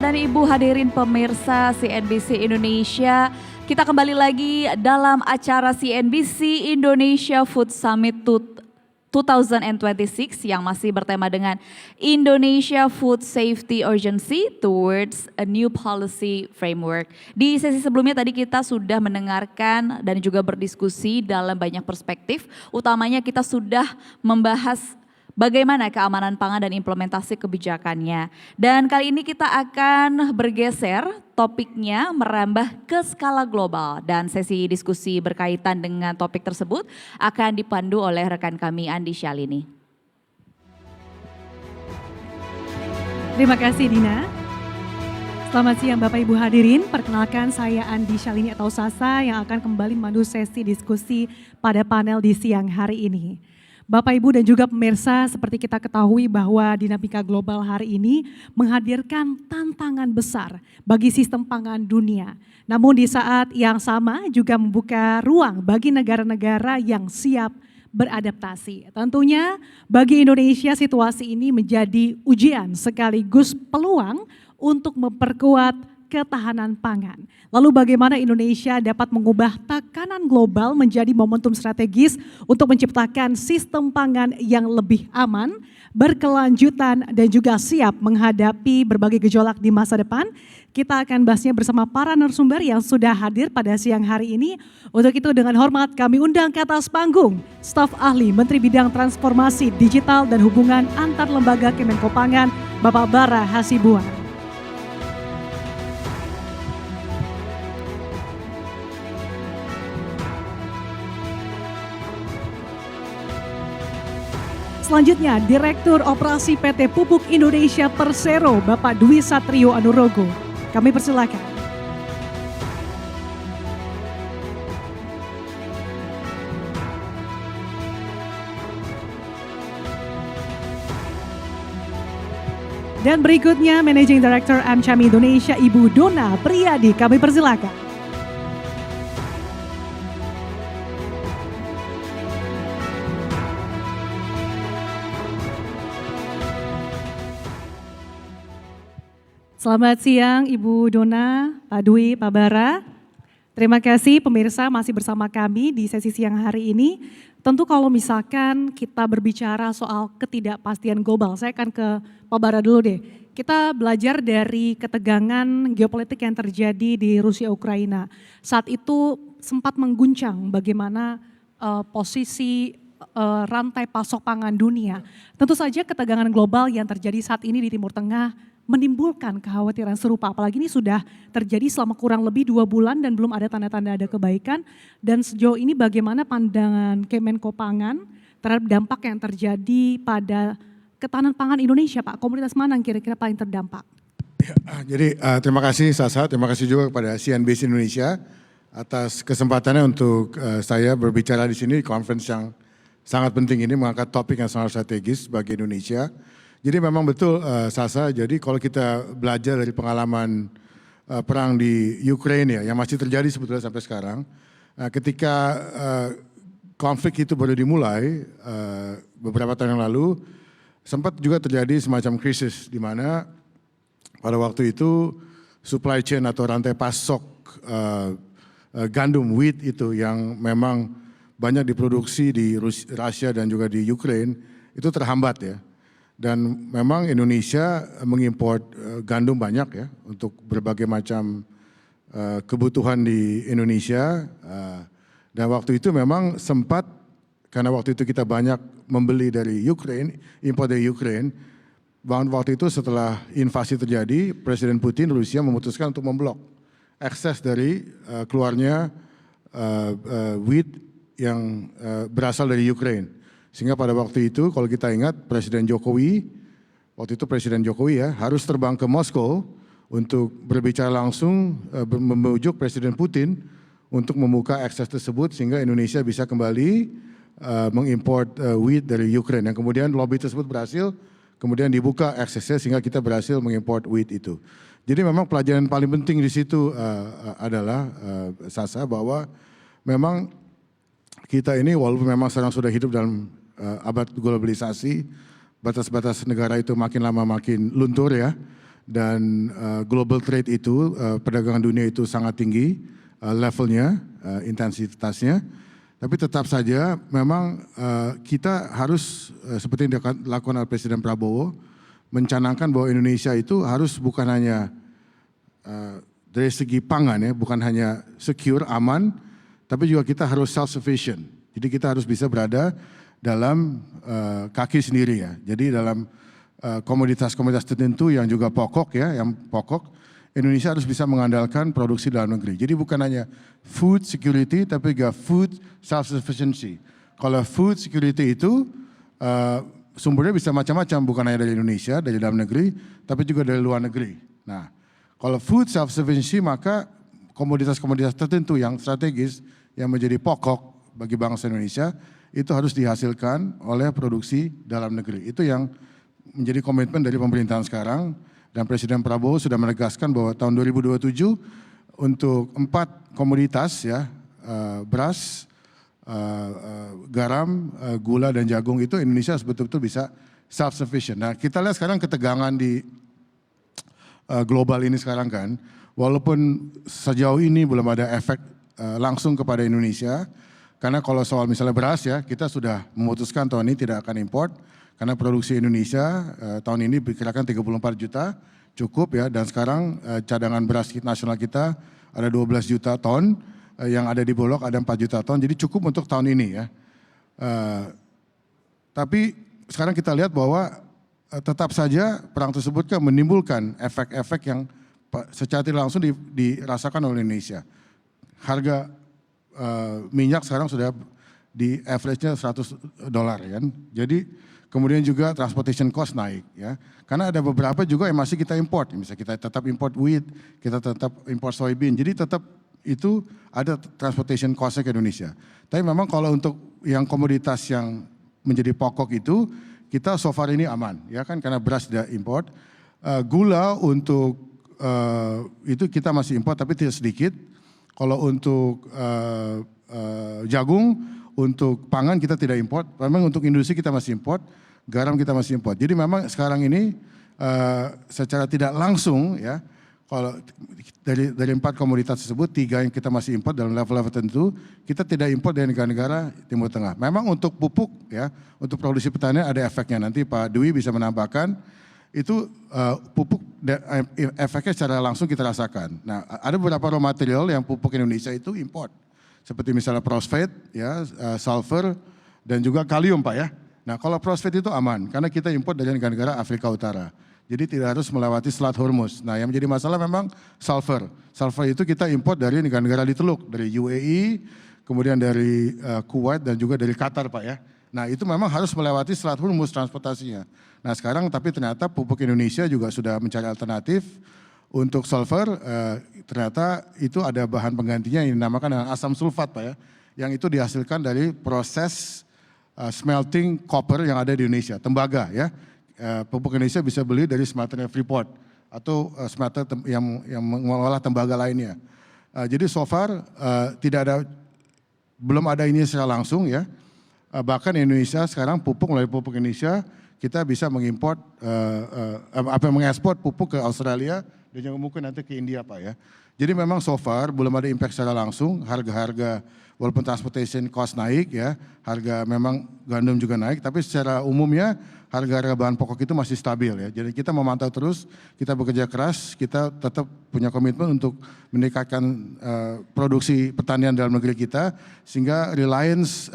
Dan Ibu hadirin pemirsa CNBC Indonesia, kita kembali lagi dalam acara CNBC Indonesia Food Summit 2026 yang masih bertema dengan Indonesia Food Safety Urgency Towards a New Policy Framework. Di sesi sebelumnya tadi kita sudah mendengarkan dan juga berdiskusi dalam banyak perspektif, utamanya kita sudah membahas bagaimana keamanan pangan dan implementasi kebijakannya. Dan kali ini kita akan bergeser topiknya merambah ke skala global. Dan sesi diskusi berkaitan dengan topik tersebut akan dipandu oleh rekan kami Andi Syalini. Terima kasih Dina. Selamat siang Bapak Ibu hadirin, perkenalkan saya Andi Syalini atau Sasa yang akan kembali memandu sesi diskusi pada panel di siang hari ini. Bapak Ibu dan juga pemirsa, seperti kita ketahui bahwa dinamika global hari ini menghadirkan tantangan besar bagi sistem pangan dunia. Namun di saat yang sama juga membuka ruang bagi negara-negara yang siap beradaptasi. Tentunya bagi Indonesia situasi ini menjadi ujian sekaligus peluang untuk memperkuat ketahanan pangan. Lalu bagaimana Indonesia dapat mengubah tekanan global menjadi momentum strategis untuk menciptakan sistem pangan yang lebih aman, berkelanjutan dan juga siap menghadapi berbagai gejolak di masa depan. Kita akan bahasnya bersama para narasumber yang sudah hadir pada siang hari ini. Untuk itu dengan hormat kami undang ke atas panggung staf ahli Menteri Bidang Transformasi Digital dan Hubungan Antar Lembaga Kemenkopangan, Bapak Bara Hasibuan. Selanjutnya, Direktur Operasi PT Pupuk Indonesia Persero, Bapak Dwi Satrio Anurogo. Kami persilakan. Dan berikutnya, Managing Director AmCham Indonesia, Ibu Dona Priyadi. Kami persilakan. Selamat siang Ibu Dona, Pak Dwi, Pak Bara. Terima kasih pemirsa masih bersama kami di sesi siang hari ini. Tentu kalau misalkan kita berbicara soal ketidakpastian global, saya akan ke Pak Bara dulu deh. Kita belajar dari ketegangan geopolitik yang terjadi di Rusia Ukraina. Saat itu sempat mengguncang bagaimana posisi rantai pasok pangan dunia. Tentu saja ketegangan global yang terjadi saat ini di Timur Tengah menimbulkan kekhawatiran serupa, apalagi ini sudah terjadi selama kurang lebih 2 bulan dan belum ada tanda-tanda ada kebaikan. Dan sejauh ini bagaimana pandangan Kemenkopangan terhadap dampak yang terjadi pada ketahanan pangan Indonesia, Pak? Komunitas mana yang kira-kira paling terdampak? Ya, jadi terima kasih Sasa, terima kasih juga kepada CNBC Indonesia atas kesempatannya untuk saya berbicara di sini di conference yang sangat penting ini, mengangkat topik yang sangat strategis bagi Indonesia. Jadi memang betul Sasa, jadi kalau kita belajar dari pengalaman perang di Ukraina ya, yang masih terjadi sebetulnya sampai sekarang, ketika konflik itu baru dimulai beberapa tahun yang lalu, sempat juga terjadi semacam krisis di mana pada waktu itu supply chain atau rantai pasok gandum wheat itu yang memang banyak diproduksi di Rusia dan juga di Ukraina itu terhambat ya. Dan memang Indonesia mengimpor gandum banyak ya untuk berbagai macam kebutuhan di Indonesia. Dan waktu itu memang sempat, karena waktu itu kita banyak membeli dari Ukraina, impor dari Ukraina. Waktu itu setelah invasi terjadi, Presiden Putin Rusia memutuskan untuk memblok akses dari keluarnya wheat yang berasal dari Ukraina. Sehingga pada waktu itu kalau kita ingat Presiden Jokowi, waktu itu Presiden Jokowi ya harus terbang ke Moskow untuk berbicara langsung membujuk Presiden Putin untuk membuka akses tersebut sehingga Indonesia bisa kembali mengimport wheat dari Ukraina. Yang kemudian lobby tersebut berhasil, kemudian dibuka aksesnya sehingga kita berhasil mengimport wheat itu. Jadi memang pelajaran paling penting di situ adalah Sasa bahwa memang kita ini walaupun memang sekarang sudah hidup dalam abad globalisasi, batas-batas negara itu makin lama makin luntur ya. dan global trade itu, perdagangan dunia itu sangat tinggi levelnya, intensitasnya. Tapi tetap saja memang kita harus seperti yang dilakukan oleh Presiden Prabowo, mencanangkan bahwa Indonesia itu harus bukan hanya dari segi pangan ya, bukan hanya secure, aman, tapi juga kita harus self-sufficient. Jadi kita harus bisa berada dalam kaki sendiri ya. Jadi dalam komoditas-komoditas tertentu yang juga pokok ya, yang pokok, Indonesia harus bisa mengandalkan produksi dalam negeri. Jadi bukan hanya food security, tapi juga food self-sufficiency. Kalau food security itu sumbernya bisa macam-macam, bukan hanya dari Indonesia, dari dalam negeri, tapi juga dari luar negeri. Nah, kalau food self-sufficiency maka komoditas-komoditas tertentu yang strategis, yang menjadi pokok bagi bangsa Indonesia, itu harus dihasilkan oleh produksi dalam negeri. Itu yang menjadi komitmen dari pemerintahan sekarang, dan Presiden Prabowo sudah menegaskan bahwa tahun 2027 untuk 4 komoditas ya, beras, garam, gula dan jagung itu Indonesia betul-betul bisa self-sufficient. Nah kita lihat sekarang ketegangan di global ini sekarang kan, walaupun sejauh ini belum ada efek langsung kepada Indonesia, karena kalau soal misalnya beras ya, kita sudah memutuskan tahun ini tidak akan import, karena produksi Indonesia tahun ini diperkirakan 34 juta, cukup ya, dan sekarang cadangan beras nasional kita ada 12 juta ton, yang ada di Bulog ada 4 juta ton, jadi cukup untuk tahun ini ya. Tapi sekarang kita lihat bahwa tetap saja perang tersebut kan menimbulkan efek-efek yang secara tidak langsung dirasakan oleh Indonesia. Harga minyak sekarang sudah di average-nya $100 kan. Jadi kemudian juga transportation cost naik ya. Karena ada beberapa juga yang masih kita import. Misalnya kita tetap import wheat, kita tetap import soybean. Jadi tetap itu ada transportation cost-nya ke Indonesia. Tapi memang kalau untuk yang komoditas yang menjadi pokok itu, kita so far ini aman ya kan, karena beras tidak import. Gula untuk itu kita masih import tapi tidak sedikit. Kalau untuk jagung, untuk pangan kita tidak import. Memang untuk industri kita masih import, garam kita masih import. Jadi memang sekarang ini secara tidak langsung ya, kalau dari 4 komoditas tersebut 3 yang kita masih import dalam level-level tertentu, kita tidak import dari negara-negara Timur Tengah. Memang untuk pupuk ya, untuk produksi pertanian ada efeknya. Nanti Pak Dwi bisa menambahkan itu pupuk efeknya secara langsung kita rasakan. Nah, ada beberapa raw material yang pupuk Indonesia itu import. Seperti misalnya phosphate ya, sulfur dan juga kalium Pak ya. Nah, kalau phosphate itu aman karena kita import dari negara-negara Afrika Utara. Jadi tidak harus melewati Selat Hormuz. Nah, yang menjadi masalah memang sulfur. Sulfur itu kita import dari negara-negara di Teluk, dari UAE, kemudian dari Kuwait dan juga dari Qatar Pak ya. Nah, itu memang harus melewati Selat Hormuz transportasinya. Nah, sekarang tapi ternyata pupuk Indonesia juga sudah mencari alternatif untuk sulfur. Ternyata itu ada bahan penggantinya yang dinamakan dengan asam sulfat Pak ya. Yang itu dihasilkan dari proses smelting copper yang ada di Indonesia, tembaga ya. Pupuk Indonesia bisa beli dari smelternya Freeport atau smelter yang mengolah tembaga lainnya. Jadi so far belum ada ini secara langsung ya. Bahkan Indonesia sekarang melalui pupuk Indonesia kita bisa mengimport mengekspor pupuk ke Australia dan juga mungkin nanti ke India Pak ya. Jadi memang so far belum ada impact secara langsung, harga-harga walaupun transportation cost naik ya, harga memang gandum juga naik, tapi secara umumnya harga-harga bahan pokok itu masih stabil ya. Jadi kita memantau terus, kita bekerja keras, kita tetap punya komitmen untuk meningkatkan produksi pertanian dalam negeri kita, sehingga reliance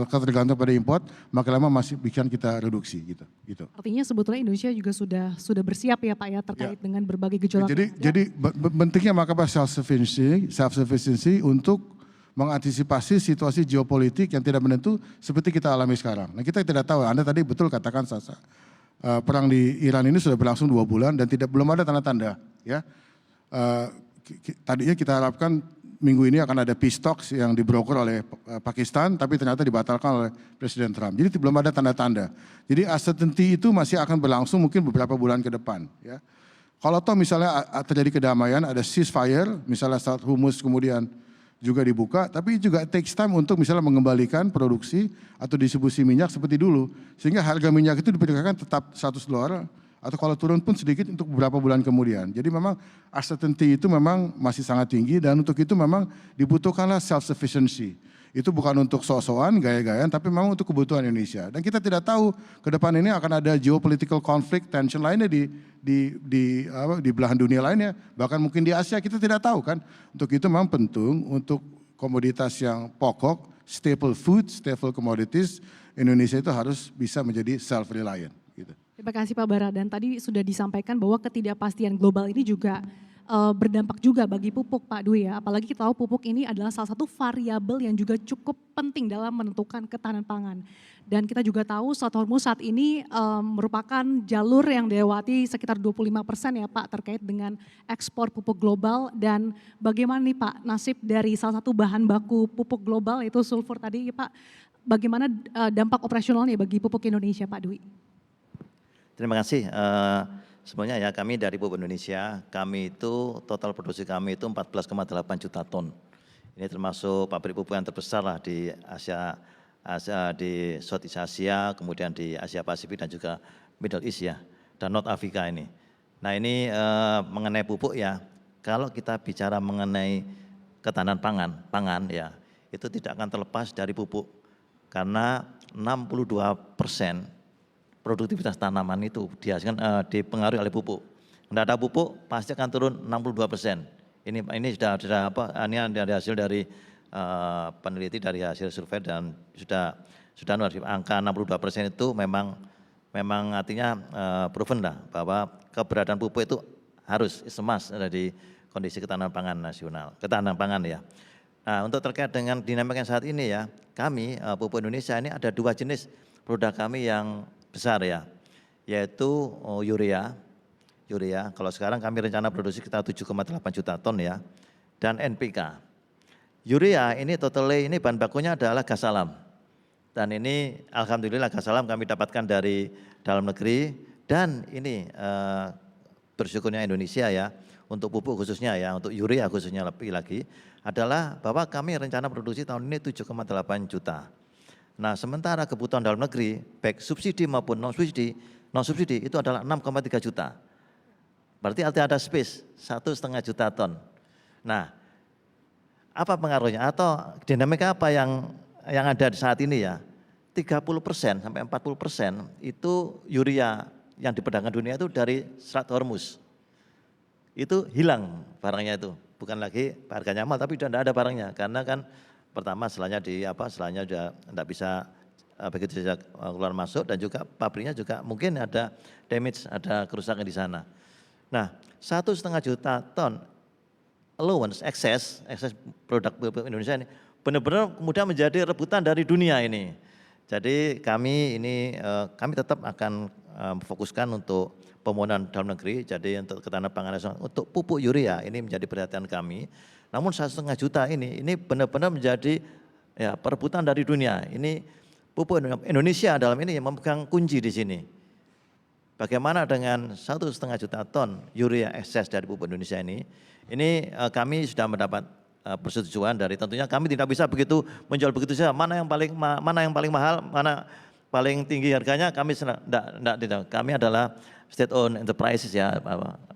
ketergantungan pada import makin lama masih bikin kita reduksi gitu. Artinya sebetulnya Indonesia juga sudah bersiap ya Pak ya terkait dengan berbagai gejolak. Jadi pentingnya maka self-sufficiency untuk mengantisipasi situasi geopolitik yang tidak menentu seperti kita alami sekarang. Nah, kita tidak tahu, Anda tadi betul katakan Sasa, perang di Iran ini sudah berlangsung 2 bulan dan belum ada tanda-tanda ya. Tadinya kita harapkan minggu ini akan ada peace talks yang dibroker oleh Pakistan, tapi ternyata dibatalkan oleh Presiden Trump. Jadi belum ada tanda-tanda. Jadi uncertainty itu masih akan berlangsung mungkin beberapa bulan ke depan ya. Kalau toh misalnya terjadi kedamaian, ada ceasefire, misalnya saat Hormuz kemudian juga dibuka, tapi juga takes time untuk misalnya mengembalikan produksi atau distribusi minyak seperti dulu. Sehingga harga minyak itu diperkirakan tetap $100 atau kalau turun pun sedikit untuk beberapa bulan kemudian. Jadi memang uncertainty itu memang masih sangat tinggi dan untuk itu memang dibutuhkanlah self-sufficiency. Itu bukan untuk sok-sokan, gaya-gayaan, tapi memang untuk kebutuhan Indonesia. Dan kita tidak tahu ke depan ini akan ada geopolitical conflict, tension lainnya di belahan dunia lainnya, bahkan mungkin di Asia kita tidak tahu kan. Untuk itu memang penting untuk komoditas yang pokok, staple food, staple commodities, Indonesia itu harus bisa menjadi self-reliant. Gitu. Terima kasih Pak Bara, dan tadi sudah disampaikan bahwa ketidakpastian global ini juga berdampak juga bagi pupuk Pak Dwi ya, apalagi kita tahu pupuk ini adalah salah satu variabel yang juga cukup penting dalam menentukan ketahanan pangan. Dan kita juga tahu Strait Hormuz saat ini merupakan jalur yang dilewati sekitar 25% ya Pak terkait dengan ekspor pupuk global, dan bagaimana nih Pak nasib dari salah satu bahan baku pupuk global yaitu sulfur tadi ya Pak, bagaimana dampak operasionalnya bagi pupuk Indonesia Pak Dwi? Terima kasih. Sebenarnya ya kami dari Pupuk Indonesia, kami itu total produksi kami itu 14,8 juta ton. Ini termasuk pabrik pupuk yang terbesar lah di Asia, di Southeast Asia, kemudian di Asia Pasifik dan juga Middle East ya, dan North Africa ini. Nah ini mengenai pupuk ya, kalau kita bicara mengenai ketahanan pangan ya, itu tidak akan terlepas dari pupuk. Karena 62% produktivitas tanaman itu dipengaruhi oleh pupuk. Tidak ada pupuk pasti akan turun 62%. Ini sudah apa? Ini dari hasil dari peneliti dari hasil survei dan sudah angka 62% itu memang artinya proven lah bahwa keberadaan pupuk itu harus semas ada di kondisi ketahanan pangan nasional, ketahanan pangan ya. Nah, untuk terkait dengan dinamika yang saat ini ya, kami Pupuk Indonesia ini ada 2 jenis produk kami yang besar ya, yaitu urea. Kalau sekarang kami rencana produksi kita 7,8 juta ton ya, dan NPK. Urea ini totalnya ini bahan bakunya adalah gas alam. Dan ini alhamdulillah gas alam kami dapatkan dari dalam negeri, dan ini bersyukurnya Indonesia ya, untuk pupuk khususnya ya, untuk urea khususnya lebih lagi, adalah bahwa kami rencana produksi tahun ini 7,8 juta. Nah sementara kebutuhan dalam negeri, baik subsidi maupun non-subsidi itu adalah 6,3 juta. Berarti ada space 1,5 juta ton. Nah apa pengaruhnya atau dinamika apa yang ada di saat ini ya, 30% sampai 40% itu urea yang diperdagangkan dunia itu dari Strait Hormuz. Itu hilang barangnya itu, bukan lagi harganya mahal tapi sudah tidak ada barangnya, karena kan pertama selanya sudah tidak bisa begitu saja keluar masuk, dan juga pabriknya juga mungkin ada damage, ada kerusakan di sana. Nah 1,5 juta ton allowance ekses produk pupuk Indonesia ini benar-benar kemudian menjadi rebutan dari dunia ini. Jadi kami tetap akan fokuskan untuk pemohonan dalam negeri, jadi untuk ketahanan pangan nasional, untuk pupuk urea ini menjadi perhatian kami. Namun 1,5 juta ini benar-benar menjadi ya perebutan dari dunia. Ini pupuk Indonesia dalam ini yang memegang kunci di sini. Bagaimana dengan 1,5 juta ton urea ekses dari pupuk Indonesia ini kami sudah mendapat persetujuan dari, tentunya kami tidak bisa begitu menjual begitu saja, mana yang paling mahal, mana paling tinggi harganya, kami tidak. Kami adalah state owned enterprises ya,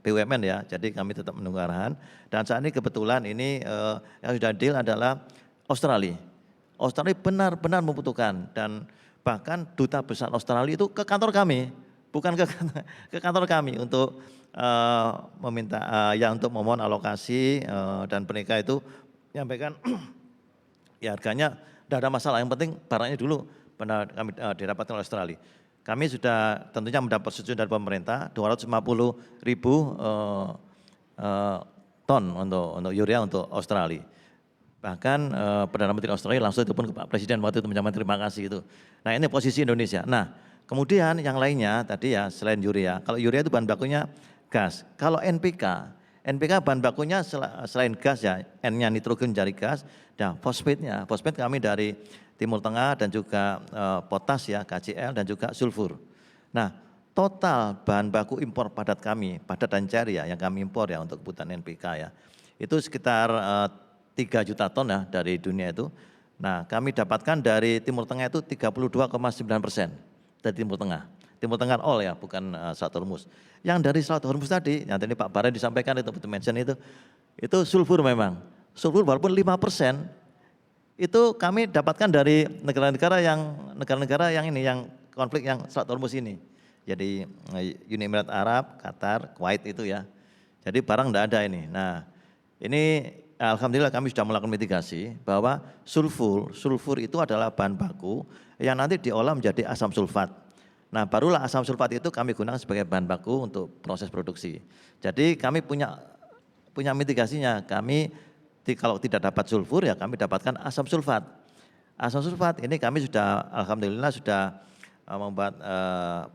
BUMN ya, jadi kami tetap menunggu arahan. Dan saat ini kebetulan yang sudah deal adalah Australia. Australia benar-benar membutuhkan, dan bahkan duta besar Australia itu ke kantor kami, bukan ke kantor kami untuk meminta untuk memohon alokasi, dan mereka itu menyampaikan ya harganya tidak ada masalah, yang penting barangnya dulu benar kami didapatkan oleh Australia. Kami sudah tentunya mendapat persetujuan dari pemerintah 250.000 ton untuk urea untuk Australia. Bahkan Perdana Menteri Australia langsung telepon ke Pak Presiden waktu itu menyampaikan terima kasih itu. Nah ini posisi Indonesia. Nah kemudian yang lainnya tadi ya, selain urea, kalau urea itu bahan bakunya gas. Kalau NPK bahan bakunya selain gas ya, N-nya nitrogen dari gas, dan fosfat kami dari Timur Tengah, dan juga potas ya, KCl, dan juga sulfur. Nah total bahan baku impor padat dan cair ya, yang kami impor ya untuk kebutuhan NPK ya, itu sekitar 3 juta ton ya dari dunia itu. Nah kami dapatkan dari Timur Tengah itu 32,9% dari Timur Tengah. Timur Tengah all ya, bukan Selat Hormuz. Yang dari Selat Hormuz tadi, yang tadi Pak Bara disampaikan itu, mention itu sulfur memang. Sulfur walaupun 5%, itu kami dapatkan dari negara-negara yang ini, yang konflik yang Selat Hormuz ini. Jadi Uni Emirat Arab, Qatar, Kuwait itu ya. Jadi barang tidak ada ini. Nah ini alhamdulillah kami sudah melakukan mitigasi bahwa sulfur itu adalah bahan baku yang nanti diolah menjadi asam sulfat. Nah barulah asam sulfat itu kami gunakan sebagai bahan baku untuk proses produksi. Jadi kami punya mitigasinya. Kami kalau tidak dapat sulfur ya kami dapatkan asam sulfat. Asam sulfat ini kami sudah alhamdulillah sudah membuat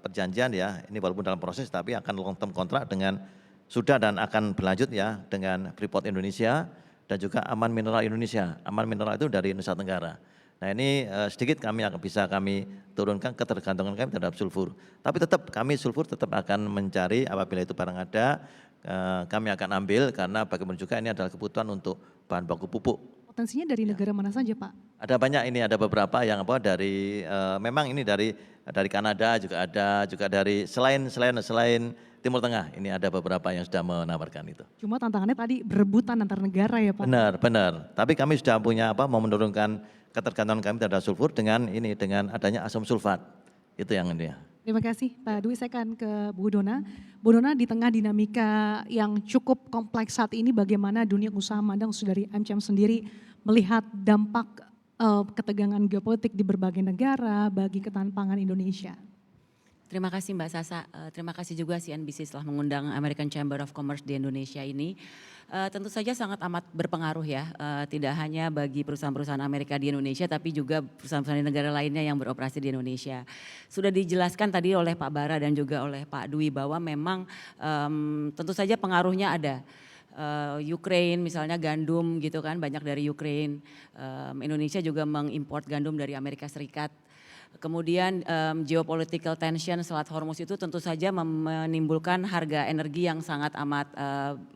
perjanjian ya. Ini walaupun dalam proses tapi akan long term kontrak dengan sudah dan akan berlanjut ya dengan Freeport Indonesia dan juga Aman Mineral Indonesia. Aman Mineral itu dari Nusa Tenggara. Nah ini sedikit kami akan bisa kami turunkan ketergantungan kami terhadap sulfur. Tapi tetap kami sulfur tetap akan mencari apabila itu barang ada, kami akan ambil karena bagaimana juga ini adalah kebutuhan untuk bahan baku pupuk. Potensinya dari negara mana saja Pak? Ada banyak ini, ada beberapa yang dari memang ini dari Kanada juga ada, juga dari selain Timur Tengah, ini ada beberapa yang sudah menawarkan itu. Cuma tantangannya tadi berebutan antar negara ya Pak? Benar. Tapi kami sudah punya mau menurunkan ketergantungan kami terhadap sulfur dengan adanya asam sulfat. Itu yang ini ya. Terima kasih Pak Dwi, saya akan ke Bu Dona. Bu Dona, di tengah dinamika yang cukup kompleks saat ini, bagaimana dunia usaha mandang dari AmCham sendiri melihat dampak ketegangan geopolitik di berbagai negara bagi ketahanan pangan Indonesia? Terima kasih Mbak Sasa, terima kasih juga CNBC telah mengundang American Chamber of Commerce di Indonesia ini. Tentu saja sangat amat berpengaruh ya, tidak hanya bagi perusahaan-perusahaan Amerika di Indonesia tapi juga perusahaan-perusahaan di negara lainnya yang beroperasi di Indonesia. Sudah dijelaskan tadi oleh Pak Bara dan juga oleh Pak Dwi bahwa memang tentu saja pengaruhnya ada. Ukraine misalnya gandum gitu kan, banyak dari Ukraine. Indonesia juga mengimport gandum dari Amerika Serikat. Kemudian geopolitical tension Selat Hormuz itu tentu saja menimbulkan harga energi yang sangat amat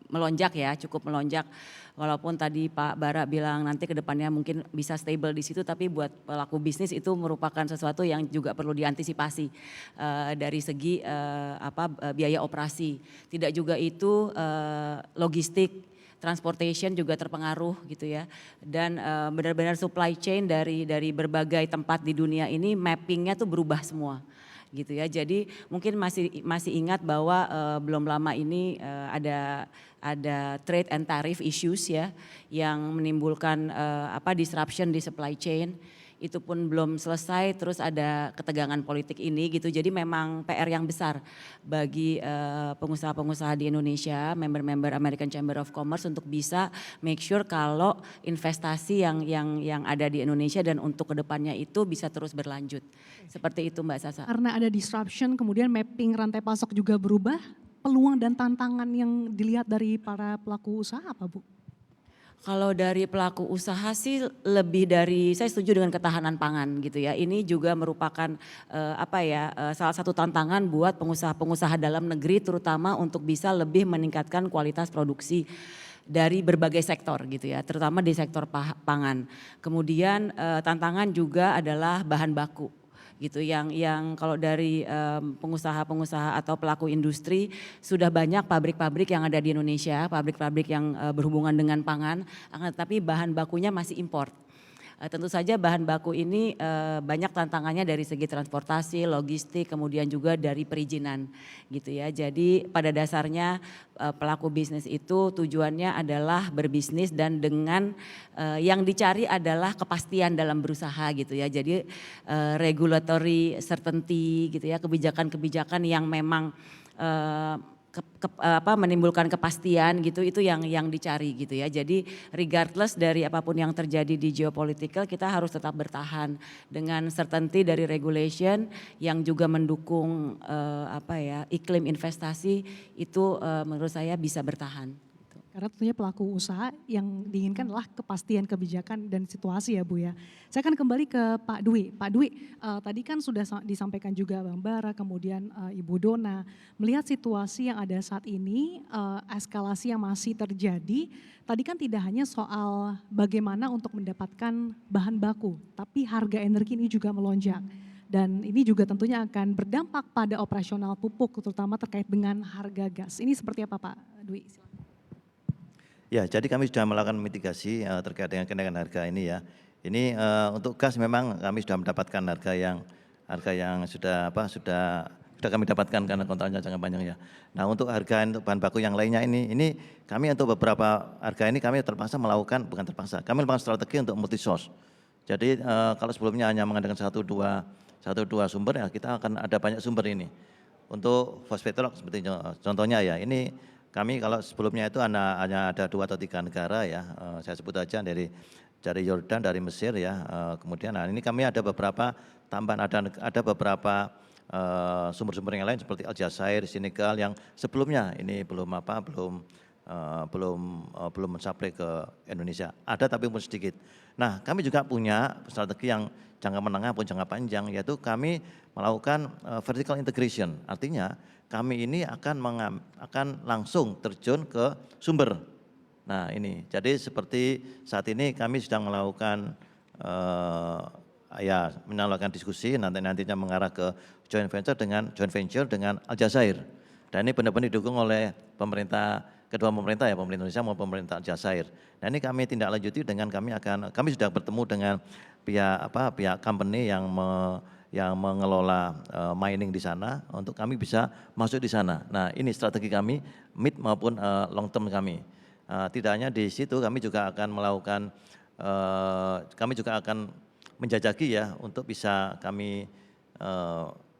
melonjak ya, cukup melonjak. Walaupun tadi Pak Bara bilang nanti ke depannya mungkin bisa stable di situ, tapi buat pelaku bisnis itu merupakan sesuatu yang juga perlu diantisipasi dari segi biaya operasi. Tidak juga itu logistik, transportation juga terpengaruh gitu ya, dan benar-benar supply chain dari berbagai tempat di dunia ini mappingnya tuh berubah semua gitu ya. Jadi mungkin masih ingat bahwa belum lama ini ada trade and tariff issues ya yang menimbulkan disruption di supply chain. Itu pun belum selesai, terus ada ketegangan politik ini gitu. Jadi memang PR yang besar bagi pengusaha-pengusaha di Indonesia, member-member American Chamber of Commerce untuk bisa make sure kalau investasi yang ada di Indonesia dan untuk kedepannya itu bisa terus berlanjut. Seperti itu Mbak Sasa. Karena ada disruption, kemudian mapping rantai pasok juga berubah, peluang dan tantangan yang dilihat dari para pelaku usaha apa Bu? Kalau dari pelaku usaha sih lebih dari, saya setuju dengan ketahanan pangan gitu ya. Ini juga merupakan salah satu tantangan buat pengusaha-pengusaha dalam negeri terutama untuk bisa lebih meningkatkan kualitas produksi dari berbagai sektor gitu ya, terutama di sektor pangan. Kemudian tantangan juga adalah bahan baku gitu yang kalau dari pengusaha-pengusaha atau pelaku industri sudah banyak pabrik-pabrik yang ada di Indonesia, pabrik-pabrik yang berhubungan dengan pangan, tapi bahan bakunya masih import. Tentu saja bahan baku ini banyak tantangannya dari segi transportasi, logistik, kemudian juga dari perizinan gitu ya. Jadi pada dasarnya pelaku bisnis itu tujuannya adalah berbisnis dan dengan yang dicari adalah kepastian dalam berusaha gitu ya. Jadi regulatory certainty gitu ya, kebijakan-kebijakan yang memang menimbulkan kepastian gitu, itu yang dicari gitu ya. Jadi regardless dari apapun yang terjadi di geopolitical, kita harus tetap bertahan dengan certainty dari regulation yang juga mendukung iklim investasi itu menurut saya bisa bertahan. Karena tentunya pelaku usaha yang diinginkan adalah kepastian kebijakan dan situasi ya Bu ya. Saya akan kembali ke Pak Dwi. Pak Dwi, tadi kan sudah disampaikan juga Bang Bara, kemudian Ibu Dona. Melihat situasi yang ada saat ini, eskalasi yang masih terjadi, tadi kan tidak hanya soal bagaimana untuk mendapatkan bahan baku, tapi harga energi ini juga melonjak. Dan ini juga tentunya akan berdampak pada operasional pupuk, terutama terkait dengan harga gas. Ini seperti apa Pak Dwi? Ya, jadi kami sudah melakukan mitigasi terkait dengan kenaikan harga ini ya. Ini untuk gas memang kami sudah mendapatkan harga yang sudah kami dapatkan karena kontraknya jangka panjang ya. Nah, untuk harga untuk bahan baku yang lainnya ini kami untuk beberapa harga ini kami terpaksa melakukan, bukan terpaksa, kami melakukan strategi untuk multi source. Jadi kalau sebelumnya hanya mengandalkan satu dua sumber ya, kita akan ada banyak sumber ini. Untuk fosfator seperti contohnya ya, ini kami kalau sebelumnya itu hanya ada 2 atau 3 negara ya, saya sebut aja dari Yordan, dari Mesir ya, kemudian ini kami ada beberapa tambahan, ada beberapa sumber-sumber yang lain seperti Aljazair, Senegal yang sebelumnya ini belum mensuplai ke Indonesia. Ada tapi pun sedikit. Nah, kami juga punya strategi yang jangka menengah maupun jangka panjang, yaitu kami melakukan vertical integration. Artinya kami ini akan langsung terjun ke sumber. Nah ini, jadi seperti saat ini kami sedang melakukan melakukan diskusi nantinya mengarah ke joint venture dengan Aljazair. Dan ini benar-benar didukung oleh kedua pemerintah ya, pemerintah Indonesia maupun pemerintah Aljazair. Nah ini kami tindak lanjuti dengan kami sudah bertemu dengan pihak company yang mengelola mining di sana untuk kami bisa masuk di sana. Nah ini strategi kami mid maupun long term kami. Tidak hanya di situ, kami juga akan menjajaki ya untuk bisa kami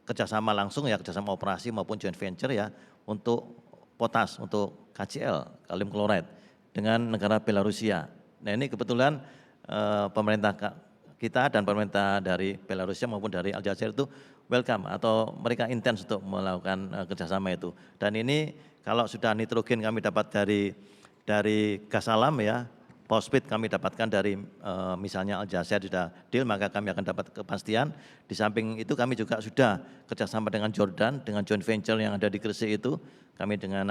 kerjasama langsung ya, kerjasama operasi maupun joint venture ya untuk potas, untuk KCl, kalium chloride dengan negara Belarusia. Nah ini kebetulan pemerintah kita dan pemerintah dari Belarusia maupun dari Aljazair itu welcome atau mereka intens untuk melakukan kerjasama itu. Dan ini kalau sudah nitrogen kami dapat dari gas alam ya, phosphate kami dapatkan dari misalnya Aljazair sudah deal, maka kami akan dapat kepastian. Di samping itu kami juga sudah kerjasama dengan Jordan, dengan joint venture yang ada di Gresik itu. Kami dengan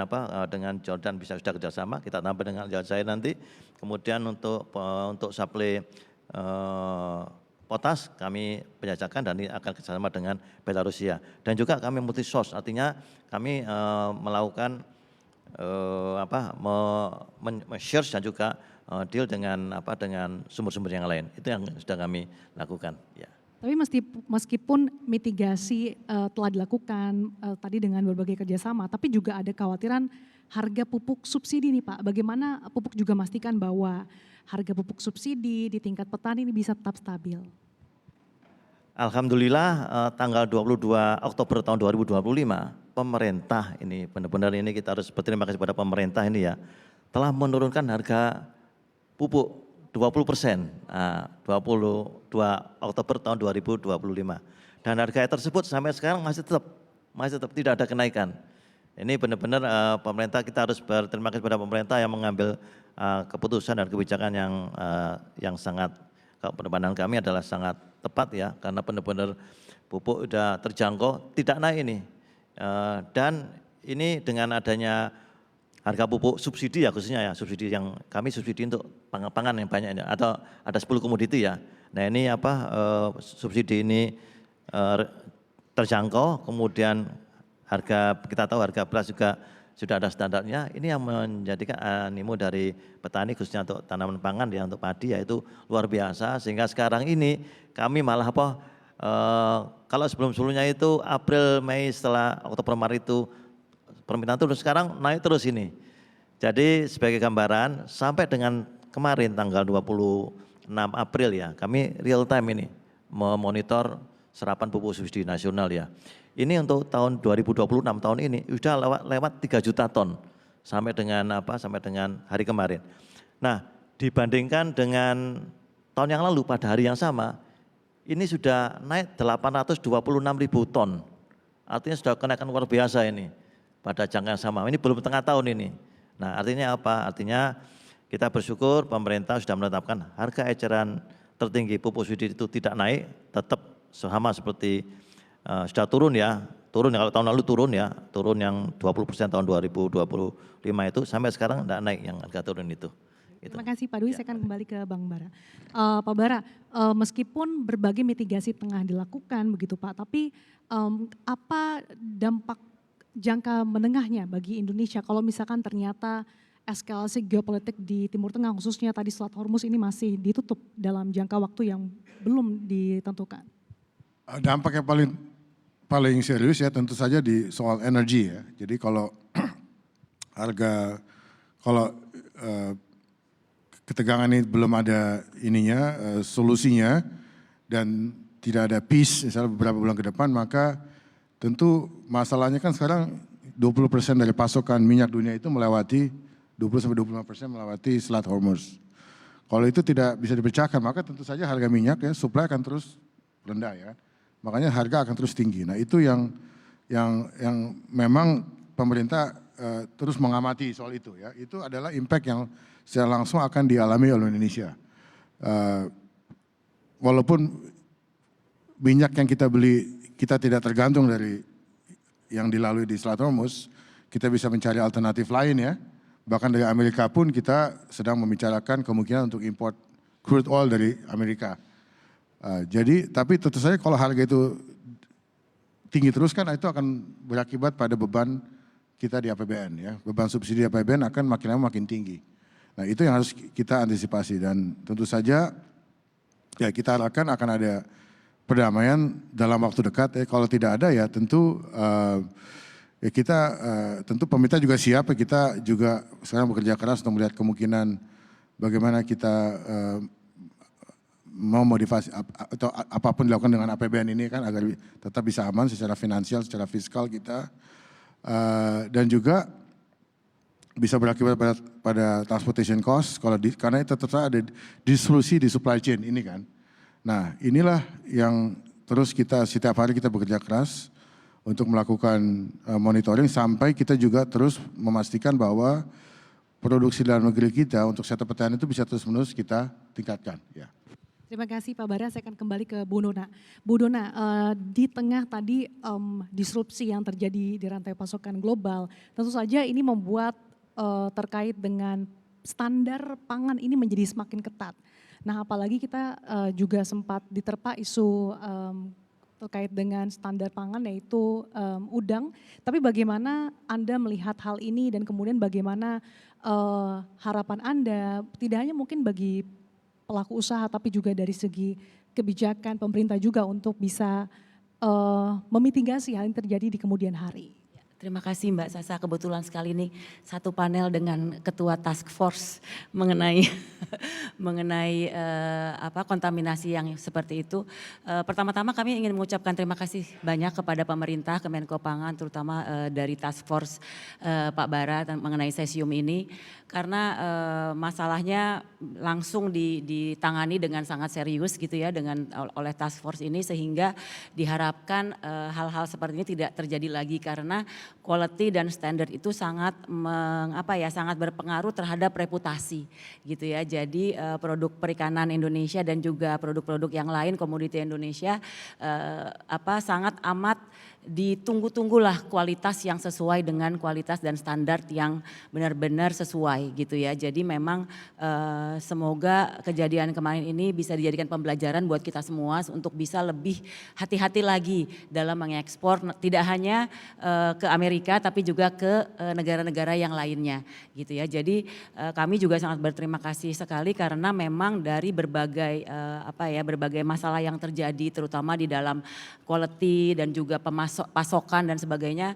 Jordan sudah kerjasama, kita tambah dengan Aljazair nanti. Kemudian untuk supply potas kami penjajakan dan ini akan kerjasama dengan Belarusia. Dan juga kami multi source, artinya kami melakukan share dan juga deal dengan sumber-sumber yang lain. Itu yang sudah kami lakukan. Ya. Tapi meskipun mitigasi telah dilakukan tadi dengan berbagai kerjasama, tapi juga ada kekhawatiran harga pupuk subsidi nih Pak. Bagaimana pupuk juga memastikan bahwa harga pupuk subsidi di tingkat petani ini bisa tetap stabil? Alhamdulillah tanggal 22 Oktober tahun 2025 pemerintah ini benar-benar ini kita harus berterima kasih kepada pemerintah ini ya, telah menurunkan harga pupuk 20%, 22 Oktober tahun 2025. Dan harga tersebut sampai sekarang masih tetap tidak ada kenaikan. Ini benar-benar pemerintah, kita harus berterima kasih kepada pemerintah yang mengambil keputusan dan kebijakan yang sangat, kalau pandangan kami adalah sangat tepat ya, karena benar-benar pupuk sudah terjangkau, tidak naik ini. Dan ini dengan adanya harga pupuk subsidi ya, khususnya ya subsidi yang kami subsidi untuk pangan yang banyak ini, atau ada 10 komoditi ya. Nah ini subsidi ini terjangkau, kemudian kita tahu harga beras juga sudah ada standarnya. Ini yang menjadikan animo dari petani khususnya untuk tanaman pangan ya, untuk padi ya, itu luar biasa. Sehingga sekarang ini kami malah kalau sebelumnya itu April, Mei, setelah Oktober, Maret itu permintaan turun, sekarang naik terus ini. Jadi sebagai gambaran sampai dengan kemarin tanggal 26 April ya, kami real time ini memonitor serapan pupuk subsidi nasional ya. Ini untuk tahun 2026 tahun ini sudah lewat 3 juta ton sampai dengan hari kemarin. Nah, dibandingkan dengan tahun yang lalu pada hari yang sama ini sudah naik 826.000 ton. Artinya sudah kenaikan luar biasa ini pada jangka yang sama. Ini belum tengah tahun ini. Nah, artinya apa? Artinya kita bersyukur pemerintah sudah menetapkan harga eceran tertinggi pupuk subsidi itu tidak naik, tetap sama seperti sudah turun ya, kalau tahun lalu turun yang 20% tahun 2025 itu, sampai sekarang tidak naik yang harga turun itu. Gitu. Terima kasih Pak Dwi, saya akan kembali ke Bang Bara. Pak Bara, meskipun berbagai mitigasi tengah dilakukan begitu Pak, tapi apa dampak jangka menengahnya bagi Indonesia kalau misalkan ternyata eskalasi geopolitik di Timur Tengah khususnya tadi Selat Hormuz ini masih ditutup dalam jangka waktu yang belum ditentukan? Dampak yang paling serius ya tentu saja di soal energi ya. Jadi kalau ketegangan ini belum ada solusinya dan tidak ada peace misalnya beberapa bulan ke depan, maka tentu masalahnya kan sekarang 20% dari pasokan minyak dunia itu melewati 20-25% melewati Selat Hormuz. Kalau itu tidak bisa dipecahkan, maka tentu saja harga minyak ya supply akan terus rendah ya. Makanya harga akan terus tinggi. Nah itu yang memang pemerintah terus mengamati soal itu ya. Itu adalah impact yang secara langsung akan dialami oleh Indonesia. Walaupun minyak yang kita beli, kita tidak tergantung dari yang dilalui di Selat Hormuz, kita bisa mencari alternatif lain ya. Bahkan dari Amerika pun kita sedang membicarakan kemungkinan untuk import crude oil dari Amerika. Jadi tapi tentu saja kalau harga itu tinggi terus kan itu akan berakibat pada beban kita di APBN ya. Beban subsidi APBN akan makin lama makin tinggi. Nah itu yang harus kita antisipasi dan tentu saja ya kita harapkan akan ada perdamaian dalam waktu dekat ya. Kalau tidak ada ya tentu ya kita tentu pemerintah juga siap ya, kita juga sekarang bekerja keras untuk melihat kemungkinan bagaimana kita mau modifikasi atau apapun dilakukan dengan APBN ini kan agar tetap bisa aman secara finansial, secara fiskal kita dan juga bisa berakibat pada transportation cost karena tetap ada disrupsi di supply chain ini kan. Nah inilah yang terus kita setiap hari kita bekerja keras untuk melakukan monitoring sampai kita juga terus memastikan bahwa produksi dalam negeri kita untuk sektor pertanian itu bisa terus-menerus kita tingkatkan. Ya. Terima kasih Pak Bara, saya akan kembali ke Bu Dona. Bu Dona, di tengah tadi disrupsi yang terjadi di rantai pasokan global, tentu saja ini membuat terkait dengan standar pangan ini menjadi semakin ketat. Nah apalagi kita juga sempat diterpa isu terkait dengan standar pangan yaitu udang. Tapi bagaimana Anda melihat hal ini dan kemudian bagaimana harapan Anda tidak hanya mungkin bagi pelaku usaha tapi juga dari segi kebijakan pemerintah juga untuk bisa memitigasi hal yang terjadi di kemudian hari. Terima kasih Mbak Sasa, kebetulan sekali nih satu panel dengan Ketua Task Force mengenai kontaminasi yang seperti itu. Pertama-tama kami ingin mengucapkan terima kasih banyak kepada pemerintah, Kemenko Pangan, terutama dari Task Force Pak Bara mengenai cesium ini. Karena masalahnya langsung ditangani dengan sangat serius gitu ya oleh Task Force ini sehingga diharapkan hal-hal seperti ini tidak terjadi lagi karena quality dan standard itu sangat sangat berpengaruh terhadap reputasi gitu ya. Jadi produk perikanan Indonesia dan juga produk-produk yang lain komoditi Indonesia sangat amat ditunggu-tunggulah kualitas yang sesuai dengan kualitas dan standar yang benar-benar sesuai gitu ya. Jadi memang semoga kejadian kemarin ini bisa dijadikan pembelajaran buat kita semua untuk bisa lebih hati-hati lagi dalam mengekspor tidak hanya ke Amerika tapi juga ke negara-negara yang lainnya gitu ya. Jadi kami juga sangat berterima kasih sekali karena memang dari berbagai berbagai masalah yang terjadi terutama di dalam quality dan juga pasokan dan sebagainya,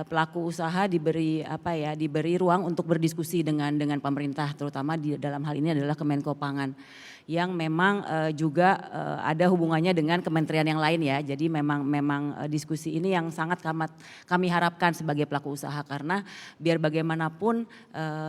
pelaku usaha diberi ruang untuk berdiskusi dengan pemerintah terutama dalam hal ini adalah Kemenko Pangan yang memang juga ada hubungannya dengan kementerian yang lain ya. Jadi memang diskusi ini yang sangat kami harapkan sebagai pelaku usaha karena biar bagaimanapun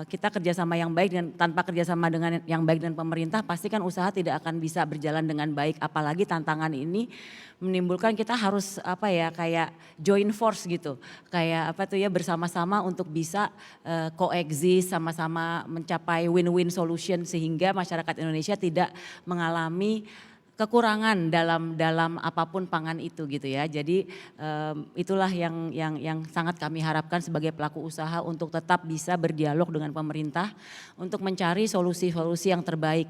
kita kerjasama yang baik dan tanpa kerjasama dengan yang baik dengan pemerintah pasti kan usaha tidak akan bisa berjalan dengan baik. Apalagi tantangan ini menimbulkan kita harus kayak join force gitu. Kayak bersama-sama untuk bisa coexist sama-sama mencapai win-win solution sehingga masyarakat Indonesia tidak mengalami kekurangan dalam apapun pangan itu gitu ya. Jadi itulah yang sangat kami harapkan sebagai pelaku usaha untuk tetap bisa berdialog dengan pemerintah untuk mencari solusi-solusi yang terbaik.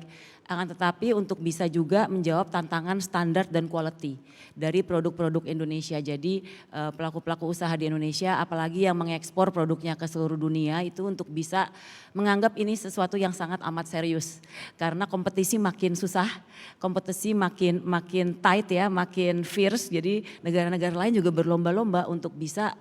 Akan tetapi untuk bisa juga menjawab tantangan standar dan quality dari produk-produk Indonesia. Jadi pelaku-pelaku usaha di Indonesia apalagi yang mengekspor produknya ke seluruh dunia itu untuk bisa menganggap ini sesuatu yang sangat amat serius. Karena kompetisi makin susah, kompetisi makin tight ya, makin fierce. Jadi negara-negara lain juga berlomba-lomba untuk bisa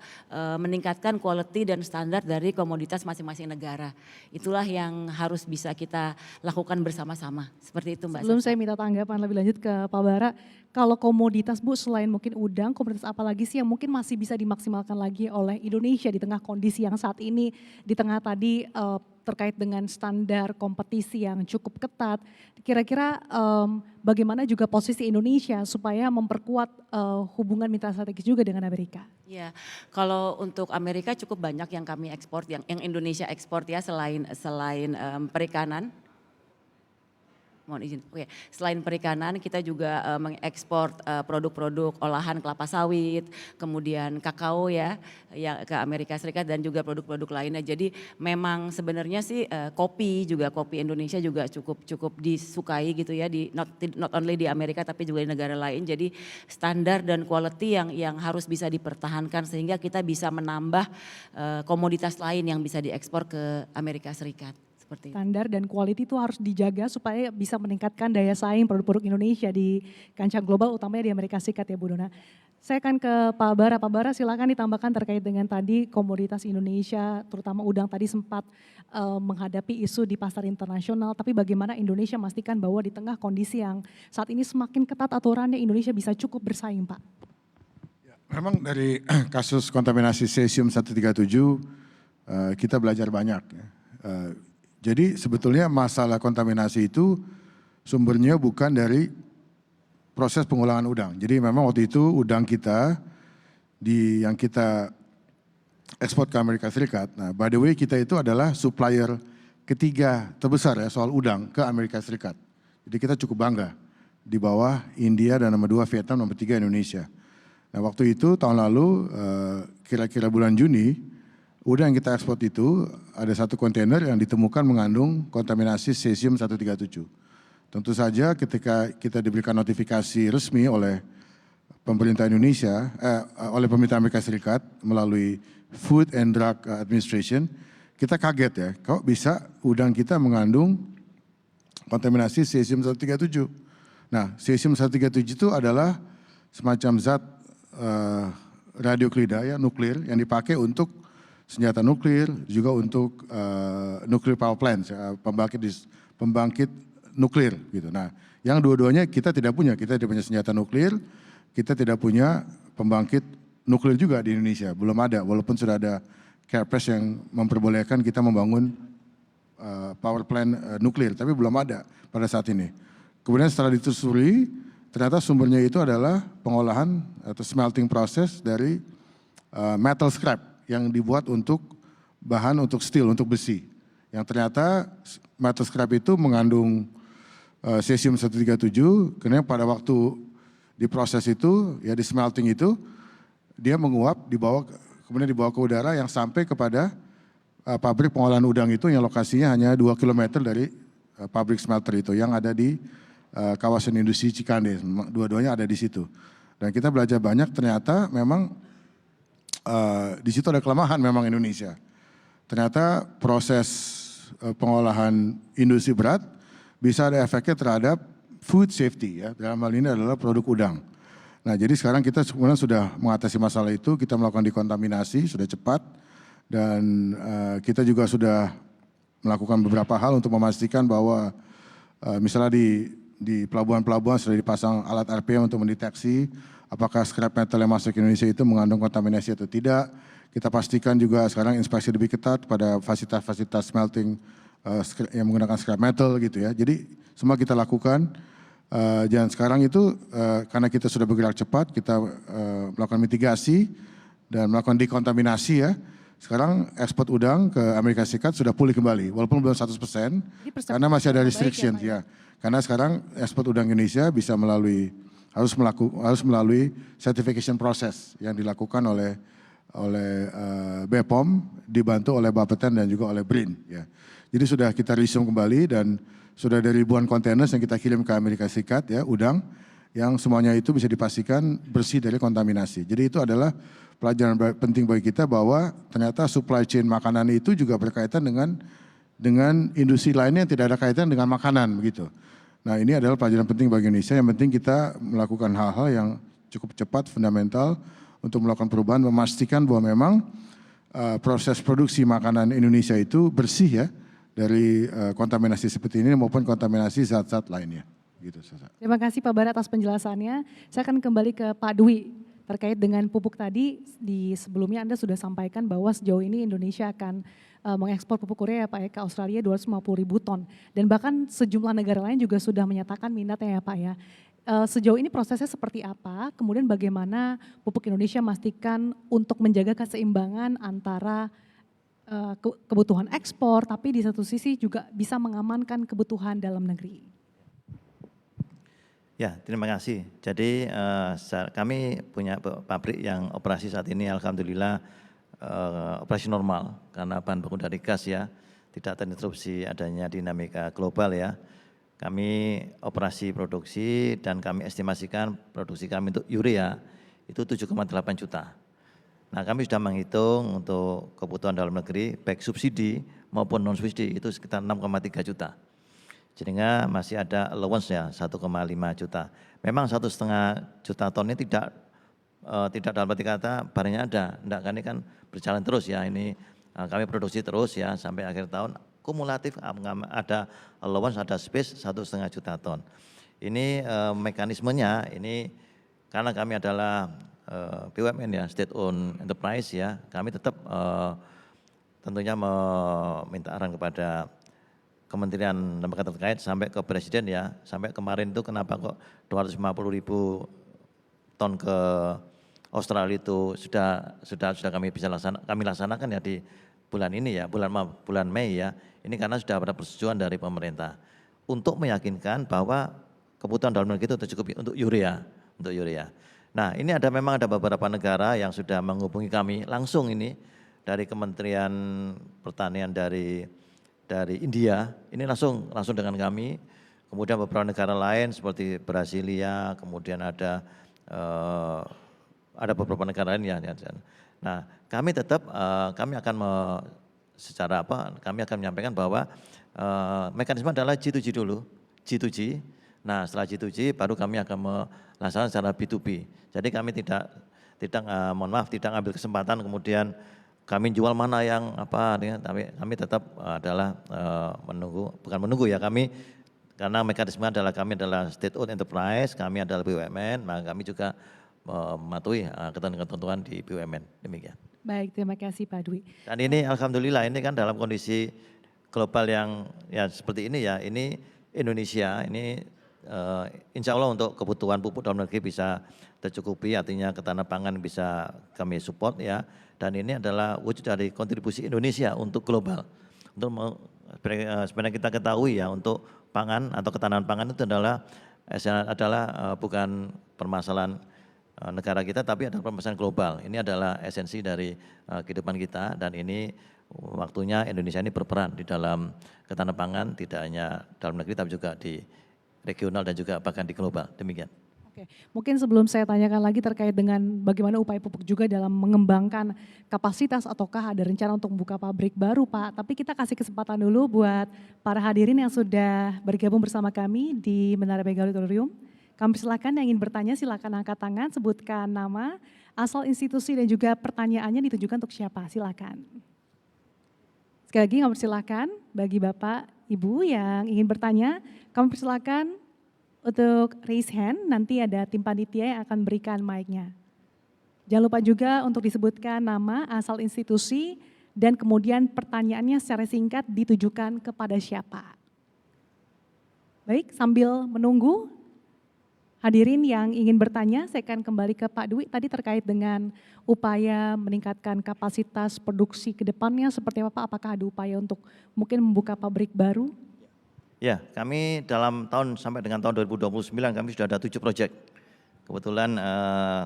meningkatkan quality dan standar dari komoditas masing-masing negara. Itulah yang harus bisa kita lakukan bersama-sama. Seperti itu Mbak. Sebelum saya minta tanggapan lebih lanjut ke Pak Bara, kalau komoditas Bu selain mungkin udang, komoditas apa lagi sih yang mungkin masih bisa dimaksimalkan lagi oleh Indonesia di tengah kondisi yang saat ini, di tengah tadi terkait dengan standar kompetisi yang cukup ketat, kira-kira bagaimana juga posisi Indonesia supaya memperkuat hubungan mitra strategis juga dengan Amerika? Ya, kalau untuk Amerika cukup banyak yang kami ekspor, yang Indonesia ekspor ya selain perikanan. Mohon izin. Oke, selain perikanan kita juga mengekspor produk-produk olahan kelapa sawit, kemudian kakao ya ke Amerika Serikat dan juga produk-produk lainnya. Jadi memang sebenarnya sih kopi Indonesia juga cukup disukai gitu ya di not only di Amerika tapi juga di negara lain. Jadi standar dan quality yang harus bisa dipertahankan sehingga kita bisa menambah komoditas lain yang bisa diekspor ke Amerika Serikat. Standar dan quality itu harus dijaga supaya bisa meningkatkan daya saing produk-produk Indonesia di kancah global utamanya di Amerika Serikat ya Bu Dona. Saya akan ke Pak Bara. Pak Bara silakan ditambahkan terkait dengan tadi komoditas Indonesia terutama udang tadi sempat menghadapi isu di pasar internasional. Tapi bagaimana Indonesia memastikan bahwa di tengah kondisi yang saat ini semakin ketat aturannya Indonesia bisa cukup bersaing Pak? Ya, memang dari kasus kontaminasi cesium 137 kita belajar banyak ya. Jadi sebetulnya masalah kontaminasi itu sumbernya bukan dari proses pengolahan udang. Jadi memang waktu itu udang kita yang kita ekspor ke Amerika Serikat. Nah, by the way kita itu adalah supplier ketiga terbesar ya soal udang ke Amerika Serikat. Jadi kita cukup bangga di bawah India dan nomor 2 Vietnam, nomor 3 Indonesia. Nah, waktu itu tahun lalu kira-kira bulan Juni udang yang kita ekspor itu ada satu kontainer yang ditemukan mengandung kontaminasi cesium 137. Tentu saja ketika kita diberikan notifikasi resmi oleh pemerintah Indonesia, oleh pemerintah Amerika Serikat melalui Food and Drug Administration, kita kaget ya, kok bisa udang kita mengandung kontaminasi cesium 137. Nah, cesium 137 itu adalah semacam zat radioklida ya, nuklir yang dipakai untuk senjata nuklir, juga untuk nuclear power plants, pembangkit nuklir gitu. Nah, yang dua-duanya kita tidak punya senjata nuklir, kita tidak punya pembangkit nuklir juga di Indonesia, belum ada, walaupun sudah ada Kepres yang memperbolehkan kita membangun power plant nuklir, tapi belum ada pada saat ini. Kemudian setelah ditelusuri, ternyata sumbernya itu adalah pengolahan atau smelting process dari metal scrap yang dibuat untuk bahan untuk steel, untuk besi. Yang ternyata metal scrap itu mengandung cesium 137, karena pada waktu diproses itu, ya di smelting itu, dia menguap, kemudian dibawa ke udara yang sampai kepada pabrik pengolahan udang itu yang lokasinya hanya 2 km dari pabrik smelter itu yang ada di kawasan industri Cikande, dua-duanya ada di situ. Dan kita belajar banyak, ternyata memang di situ ada kelemahan memang Indonesia. Ternyata proses pengolahan industri berat bisa ada efeknya terhadap food safety ya. Dalam hal ini adalah produk udang. Nah, jadi sekarang kita sebenarnya sudah mengatasi masalah itu, kita melakukan dekontaminasi sudah cepat dan kita juga sudah melakukan beberapa hal untuk memastikan bahwa misalnya di pelabuhan-pelabuhan sudah dipasang alat RPM untuk mendeteksi apakah scrap metal yang masuk ke Indonesia itu mengandung kontaminasi atau tidak. Kita pastikan juga sekarang inspeksi lebih ketat pada fasilitas-fasilitas smelting yang menggunakan scrap metal gitu ya. Jadi semua kita lakukan. Dan sekarang itu karena kita sudah bergerak cepat, kita melakukan mitigasi dan melakukan dekontaminasi ya. Sekarang ekspor udang ke Amerika Serikat sudah pulih kembali, walaupun belum 100%, karena masih ada restrictions ya. Karena sekarang ekspor udang Indonesia bisa harus melalui certification process yang dilakukan oleh BPOM, dibantu oleh Bapeten dan juga oleh BRIN. Ya. Jadi sudah kita resume kembali dan sudah ada ribuan kontainer yang kita kirim ke Amerika Serikat ya, udang, yang semuanya itu bisa dipastikan bersih dari kontaminasi. Jadi itu adalah pelajaran penting bagi kita bahwa ternyata supply chain makanan itu juga berkaitan dengan industri lainnya yang tidak ada kaitan dengan makanan begitu. Nah ini adalah pelajaran penting bagi Indonesia, yang penting kita melakukan hal-hal yang cukup cepat, fundamental untuk melakukan perubahan, memastikan bahwa memang proses produksi makanan Indonesia itu bersih ya dari kontaminasi seperti ini maupun kontaminasi zat-zat lainnya. Gitu, terima kasih Pak Bara atas penjelasannya. Saya akan kembali ke Pak Dwi. Terkait dengan pupuk tadi, di sebelumnya Anda sudah sampaikan bahwa sejauh ini Indonesia akan mengekspor pupuk urea ya Pak ya, ke Australia 250.000 ton. Dan bahkan sejumlah negara lain juga sudah menyatakan minatnya ya Pak ya. Sejauh ini prosesnya seperti apa? Kemudian bagaimana pupuk Indonesia memastikan untuk menjaga keseimbangan antara kebutuhan ekspor, tapi di satu sisi juga bisa mengamankan kebutuhan dalam negeri? Ya, terima kasih. Jadi kami punya pabrik yang operasi saat ini alhamdulillah operasi normal karena bahan baku dari gas ya, tidak terinterupsi adanya dinamika global ya. Kami operasi produksi dan kami estimasikan produksi kami untuk urea itu 7,8 juta. Nah kami sudah menghitung untuk kebutuhan dalam negeri baik subsidi maupun non subsidi itu sekitar 6,3 juta. Sehingga masih ada allowance ya 1,5 juta. Memang 1,5 juta ton ini tidak dalam arti kata barangnya ada. Enggak, kan ini kan berjalan terus ya. Ini kami produksi terus ya sampai akhir tahun. Kumulatif ada allowance, ada space 1,5 juta ton. Ini mekanismenya ini karena kami adalah BUMN ya, state owned enterprise ya. Kami tetap tentunya meminta arahan kepada Kementerian lembaga terkait sampai ke Presiden ya, sampai kemarin itu kenapa kok 250.000 ton ke Australia itu sudah kami laksanakan ya di bulan ini ya, bulan Mei ya. Ini karena sudah ada persetujuan dari pemerintah untuk meyakinkan bahwa kebutuhan dalam negeri itu tercukupi untuk urea. Nah ini memang ada beberapa negara yang sudah menghubungi kami langsung ini dari Kementerian Pertanian dari India, ini langsung dengan kami. Kemudian beberapa negara lain seperti Brasilia, kemudian ada beberapa negara lain ya. Nah, kami tetap kami akan menyampaikan bahwa mekanisme adalah G2G dulu, G2G. Nah, setelah G2G baru kami akan melaksanakan secara B2B. Jadi kami tidak ambil kesempatan kemudian kami jual mana yang apa, tapi kami tetap adalah menunggu ya kami, karena mekanisme adalah kami adalah state owned enterprise, kami adalah BUMN, maka kami juga mematuhi ketentuan di BUMN, demikian. Baik, terima kasih Pak Dwi. Dan ini alhamdulillah ini kan dalam kondisi global yang ya seperti ini ya, ini Indonesia ini insya Allah untuk kebutuhan pupuk dalam negeri bisa tercukupi, artinya ketahanan pangan bisa kami support ya. Dan ini adalah wujud dari kontribusi Indonesia untuk global. Untuk sebenarnya kita ketahui ya, untuk pangan atau ketahanan pangan itu adalah bukan permasalahan negara kita, tapi adalah permasalahan global. Ini adalah esensi dari kehidupan kita, dan ini waktunya Indonesia ini berperan di dalam ketahanan pangan, tidak hanya dalam negeri tapi juga di regional dan juga bahkan di global. Demikian. Oke, mungkin sebelum saya tanyakan lagi terkait dengan bagaimana upaya pupuk juga dalam mengembangkan kapasitas, ataukah ada rencana untuk membuka pabrik baru Pak. Tapi kita kasih kesempatan dulu buat para hadirin yang sudah bergabung bersama kami di Menara Mega Auditorium. Kami silakan yang ingin bertanya silakan angkat tangan, sebutkan nama, asal institusi dan juga pertanyaannya ditujukan untuk siapa, silakan. Sekali lagi kami persilakan bagi Bapak, Ibu yang ingin bertanya, kami persilakan untuk raise hand, nanti ada tim panitia yang akan berikan mic-nya. Jangan lupa juga untuk disebutkan nama, asal institusi, dan kemudian pertanyaannya secara singkat ditujukan kepada siapa. Baik, sambil menunggu, Hadirin yang ingin bertanya, saya akan kembali ke Pak Dwi tadi terkait dengan upaya meningkatkan kapasitas produksi ke depannya seperti apa Pak? Apakah ada upaya untuk mungkin membuka pabrik baru? Ya, kami dalam tahun sampai dengan tahun 2029 kami sudah ada 7 proyek. Kebetulan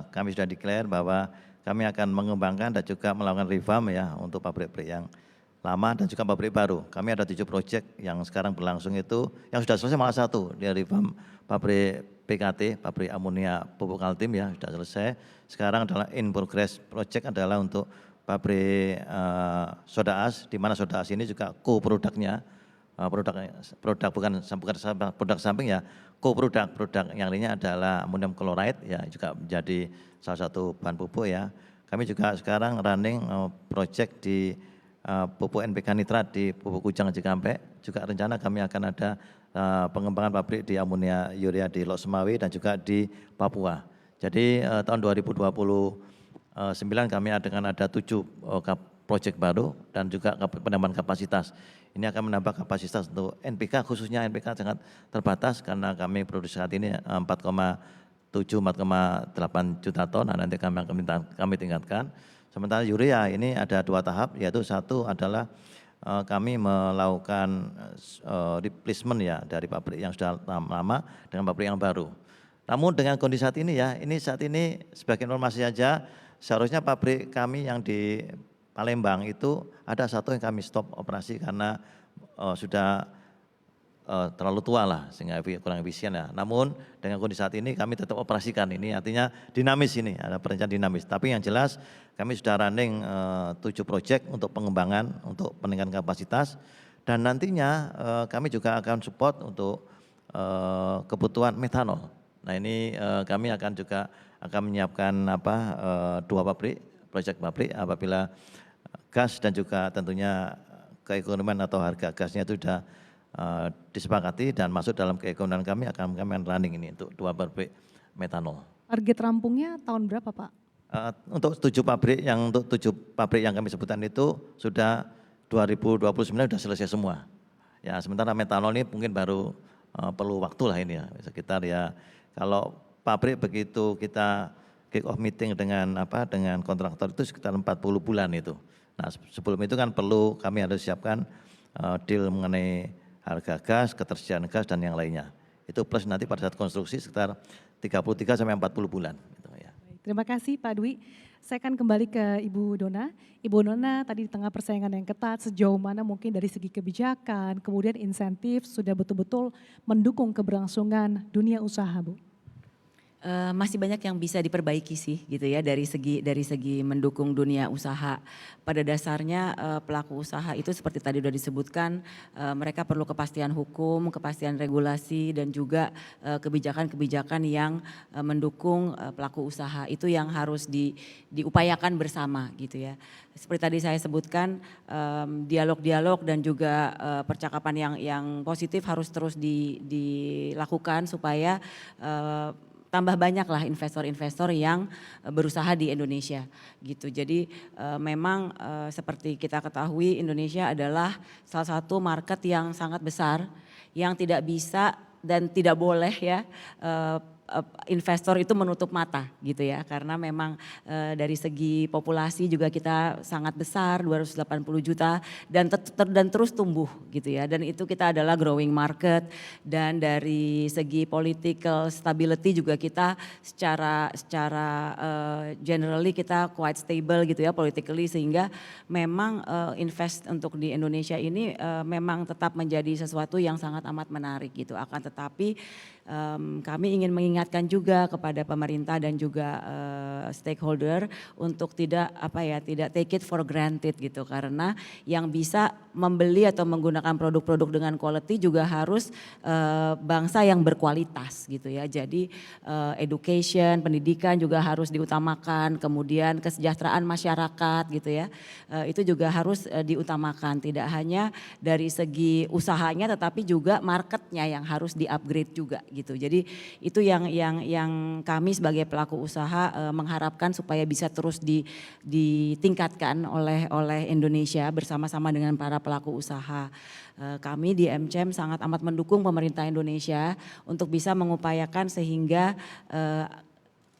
kami sudah declare bahwa kami akan mengembangkan dan juga melakukan revamp ya untuk pabrik-pabrik yang lama dan juga pabrik baru. Kami ada 7 proyek yang sekarang berlangsung itu, yang sudah selesai malah 1, dia revamp pabrik PKT, pabrik amonia pupuk Kaltim ya sudah selesai. Sekarang adalah in progress project adalah untuk pabrik soda as, di mana soda as ini juga co-produknya, produk bukan produk samping ya, co-produk yang lainnya adalah amonium chloride ya juga menjadi salah satu bahan pupuk ya. Kami juga sekarang running project di pupuk NPK nitrat di pupuk Kujang Cikampek, juga rencana kami akan ada pengembangan pabrik di amonia urea di Lok Semawe dan juga di Papua. Jadi tahun 2029 kami akan ada 7 proyek baru dan juga penambahan kapasitas. Ini akan menambah kapasitas untuk NPK, khususnya NPK sangat terbatas karena kami produksi saat ini 4,8 juta ton, nah nanti kami tingkatkan. Sementara urea ini ada 2 tahap, yaitu satu adalah kami melakukan replacement ya dari pabrik yang sudah lama dengan pabrik yang baru. Namun dengan kondisi saat ini ya, saat ini sebagai informasi saja, seharusnya pabrik kami yang di Palembang itu ada 1 yang kami stop operasi karena sudah terlalu tua lah sehingga kurang efisien ya. Namun dengan kondisi saat ini kami tetap operasikan, ini artinya dinamis, ini ada perencanaan dinamis. Tapi yang jelas kami sudah running 7 proyek untuk pengembangan, untuk peningkatan kapasitas, dan nantinya kami juga akan support untuk kebutuhan metanol. Nah ini kami akan juga menyiapkan 2 proyek pabrik apabila gas dan juga tentunya keekonomian atau harga gasnya itu sudah disepakati dan masuk dalam keekonomian kami akan running ini untuk 2 pabrik metanol. Target rampungnya tahun berapa Pak? Untuk 7 pabrik yang kami sebutkan itu sudah 2029 sudah selesai semua. Ya sementara metanol ini mungkin baru perlu waktu lah ini ya, sekitar ya kalau pabrik begitu kita kick off meeting dengan kontraktor itu sekitar 40 bulan itu. Nah sebelum itu kan perlu kami harus siapkan deal mengenai harga gas, ketersediaan gas dan yang lainnya. Itu plus nanti pada saat konstruksi sekitar 33 sampai 40 bulan. Gitu, ya. Terima kasih Pak Dwi. Saya akan kembali ke Ibu Dona. Ibu Dona tadi di tengah persaingan yang ketat, sejauh mana mungkin dari segi kebijakan, kemudian insentif sudah betul-betul mendukung keberlangsungan dunia usaha Bu? Masih banyak yang bisa diperbaiki sih gitu ya dari segi mendukung dunia usaha. Pada dasarnya pelaku usaha itu seperti tadi sudah disebutkan, mereka perlu kepastian hukum, kepastian regulasi dan juga kebijakan-kebijakan yang mendukung pelaku usaha. Itu yang harus diupayakan bersama gitu ya. Seperti tadi saya sebutkan, dialog-dialog dan juga percakapan yang positif harus terus dilakukan supaya tambah banyak lah investor-investor yang berusaha di Indonesia gitu. Jadi memang seperti kita ketahui Indonesia adalah salah satu market yang sangat besar yang tidak bisa dan tidak boleh ya investor itu menutup mata gitu ya, karena memang dari segi populasi juga kita sangat besar 280 juta dan terus tumbuh gitu ya, dan itu kita adalah growing market, dan dari segi political stability juga kita secara generally kita quite stable gitu ya politically, sehingga memang invest untuk di Indonesia ini memang tetap menjadi sesuatu yang sangat amat menarik gitu. Akan tetapi kami ingin mengingatkan juga kepada pemerintah dan juga stakeholder untuk tidak take it for granted gitu, karena yang bisa membeli atau menggunakan produk-produk dengan quality juga harus bangsa yang berkualitas gitu ya. Jadi education, pendidikan juga harus diutamakan, kemudian kesejahteraan masyarakat gitu ya, itu juga harus diutamakan, tidak hanya dari segi usahanya tetapi juga marketnya yang harus di-upgrade juga gitu. Jadi itu yang yang kami sebagai pelaku usaha mengharapkan supaya bisa terus ditingkatkan oleh Indonesia bersama-sama dengan para pelaku usaha. Kami di MCM sangat amat mendukung pemerintah Indonesia untuk bisa mengupayakan sehingga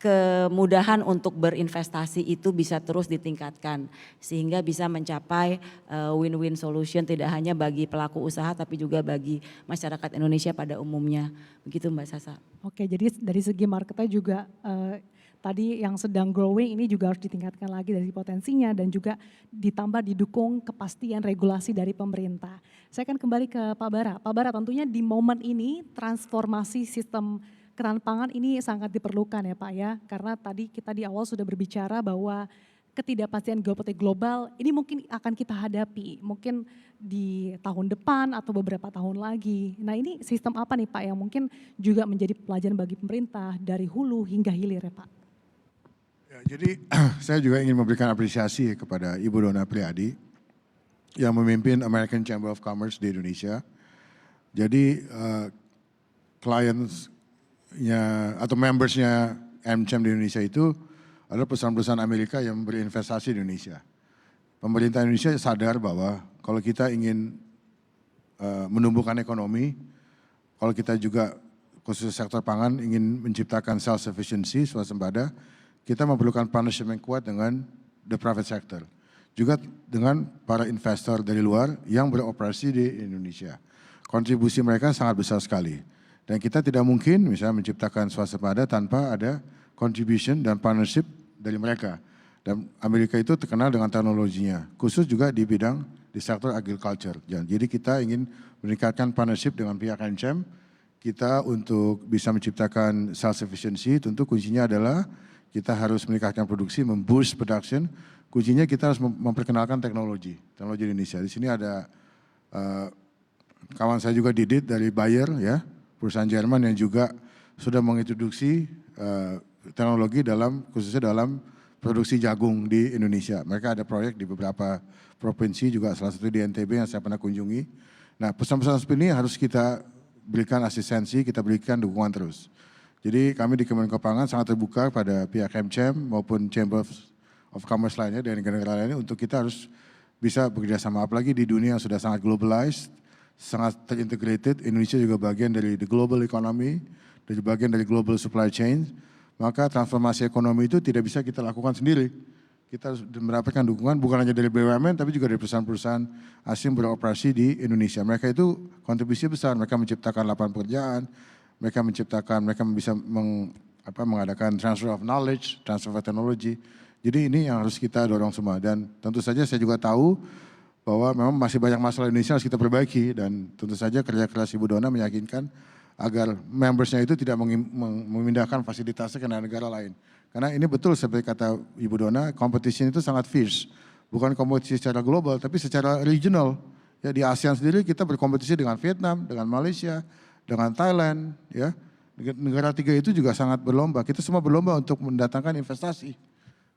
kemudahan untuk berinvestasi itu bisa terus ditingkatkan sehingga bisa mencapai win-win solution tidak hanya bagi pelaku usaha tapi juga bagi masyarakat Indonesia pada umumnya. Begitu Mbak Sasa. Oke, jadi dari segi marketnya juga tadi yang sedang growing ini juga harus ditingkatkan lagi dari potensinya dan juga ditambah didukung kepastian regulasi dari pemerintah. Saya akan kembali ke Pak Bara. Pak Bara, tentunya di momen ini transformasi sistem ketahanan pangan ini sangat diperlukan ya Pak ya, karena tadi kita di awal sudah berbicara bahwa ketidakpastian geopolitik global ini mungkin akan kita hadapi, mungkin di tahun depan atau beberapa tahun lagi. Nah ini sistem apa nih Pak yang mungkin juga menjadi pelajaran bagi pemerintah dari hulu hingga hilir ya Pak? Ya, jadi saya juga ingin memberikan apresiasi kepada Ibu Donna Priadi yang memimpin American Chamber of Commerce di Indonesia. Jadi clients atau membersnya MCM di Indonesia itu adalah perusahaan-perusahaan Amerika yang berinvestasi di Indonesia. Pemerintah Indonesia sadar bahwa kalau kita ingin menumbuhkan ekonomi, kalau kita juga khusus sektor pangan ingin menciptakan self-sufficiency, swasembada, kita memerlukan partnership yang kuat dengan the private sector. Juga dengan para investor dari luar yang beroperasi di Indonesia. Kontribusi mereka sangat besar sekali. Dan kita tidak mungkin misalnya menciptakan swasembada tanpa ada contribution dan partnership dari mereka. Dan Amerika itu terkenal dengan teknologinya, khusus juga di bidang di sektor agriculture. Jadi kita ingin meningkatkan partnership dengan pihak MCM, kita untuk bisa menciptakan self-sufficiency, tentu kuncinya adalah kita harus meningkatkan produksi, memboost production, kuncinya kita harus memperkenalkan teknologi di Indonesia. Di sini ada kawan saya juga Didit dari Bayer ya, perusahaan Jerman yang juga sudah mengintroduksi teknologi khususnya dalam produksi jagung di Indonesia. Mereka ada proyek di beberapa provinsi juga, salah satu di NTB yang saya pernah kunjungi. Nah perusahaan-perusahaan seperti ini harus kita berikan asistensi, kita berikan dukungan terus. Jadi kami di Kemenko Pangan sangat terbuka pada pihak MCM maupun Chamber of Commerce lainnya dari negara-negara lainnya untuk kita harus bisa bekerjasama, apalagi di dunia yang sudah sangat globalized, sangat terintegrated. Indonesia juga bagian dari the global economy, dari bagian dari global supply chain. Maka transformasi ekonomi itu tidak bisa kita lakukan sendiri. Kita harus mendapatkan dukungan bukan hanya dari BUMN tapi juga dari perusahaan-perusahaan asing beroperasi di Indonesia. Mereka itu kontribusi besar, mereka menciptakan lapangan pekerjaan, mereka bisa mengadakan transfer of knowledge, transfer of technology. Jadi ini yang harus kita dorong semua. Dan tentu saja saya juga tahu bahwa memang masih banyak masalah Indonesia harus kita perbaiki, dan tentu saja kerja keras Ibu Donna meyakinkan agar membersnya itu tidak memindahkan fasilitasnya ke negara lain. Karena ini betul seperti kata Ibu Donna, competition itu sangat fierce. Bukan kompetisi secara global tapi secara regional. Ya, di ASEAN sendiri kita berkompetisi dengan Vietnam, dengan Malaysia, dengan Thailand, ya. Negara tiga itu juga sangat berlomba. Kita semua berlomba untuk mendatangkan investasi.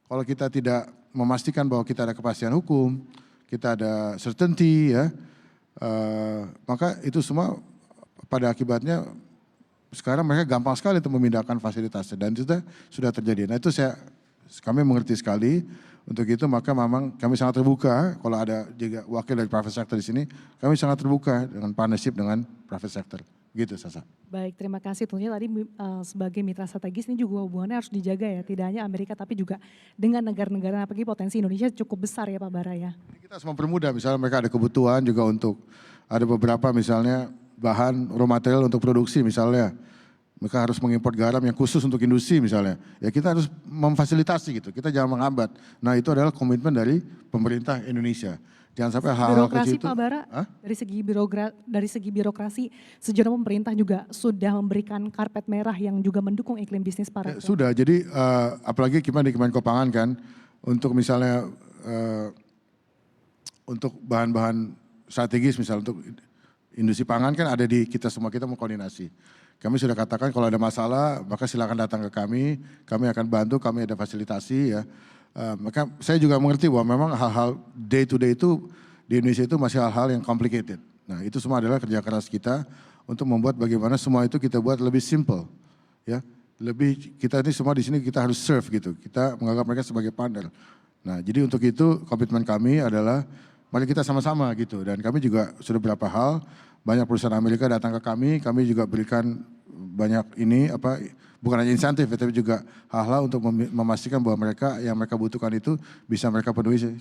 Kalau kita tidak memastikan bahwa kita ada kepastian hukum, kita ada certainty, ya, maka itu semua pada akibatnya sekarang mereka gampang sekali untuk memindahkan fasilitasnya dan itu sudah terjadi. Nah itu kami mengerti sekali. Untuk itu maka memang kami sangat terbuka kalau ada juga wakil dari private sector di sini, kami sangat terbuka dengan partnership dengan private sector. Gitu Sasa. Baik, terima kasih. Tentunya tadi sebagai mitra strategis ini juga hubungannya harus dijaga ya, tidak hanya Amerika tapi juga dengan negara-negara, apalagi potensi Indonesia cukup besar ya Pak Bara ya. Kita harus mempermudah, misalnya mereka ada kebutuhan juga untuk ada beberapa misalnya bahan raw material untuk produksi misalnya. Mereka harus mengimpor garam yang khusus untuk industri misalnya. Ya kita harus memfasilitasi gitu, kita jangan menghambat. Nah itu adalah komitmen dari pemerintah Indonesia. Jangan sampai hal-hal kecil itu. Pak Bara, dari segi birokrasi, sejauh pemerintah juga sudah memberikan karpet merah yang juga mendukung iklim bisnis para. Sudah, jadi apalagi kita di Kemenko Pangan kan, untuk misalnya untuk bahan-bahan strategis misalnya untuk industri pangan kan ada di kita semua, kita mau koordinasi. Kami sudah katakan kalau ada masalah maka silakan datang ke kami akan bantu, kami ada fasilitasi ya. Maka saya juga mengerti bahwa memang hal-hal day to day itu di Indonesia itu masih hal-hal yang complicated. Nah itu semua adalah kerja keras kita untuk membuat bagaimana semua itu kita buat lebih simple. Ya, lebih kita ini semua di sini kita harus serve gitu. Kita menganggap mereka sebagai partner. Nah, jadi untuk itu komitmen kami adalah mari kita sama-sama gitu. Dan kami juga sudah beberapa hal, banyak perusahaan Amerika datang ke kami juga berikan banyak ini bukan hanya insentif tapi juga hal-hal untuk memastikan bahwa mereka yang mereka butuhkan itu bisa mereka penuhi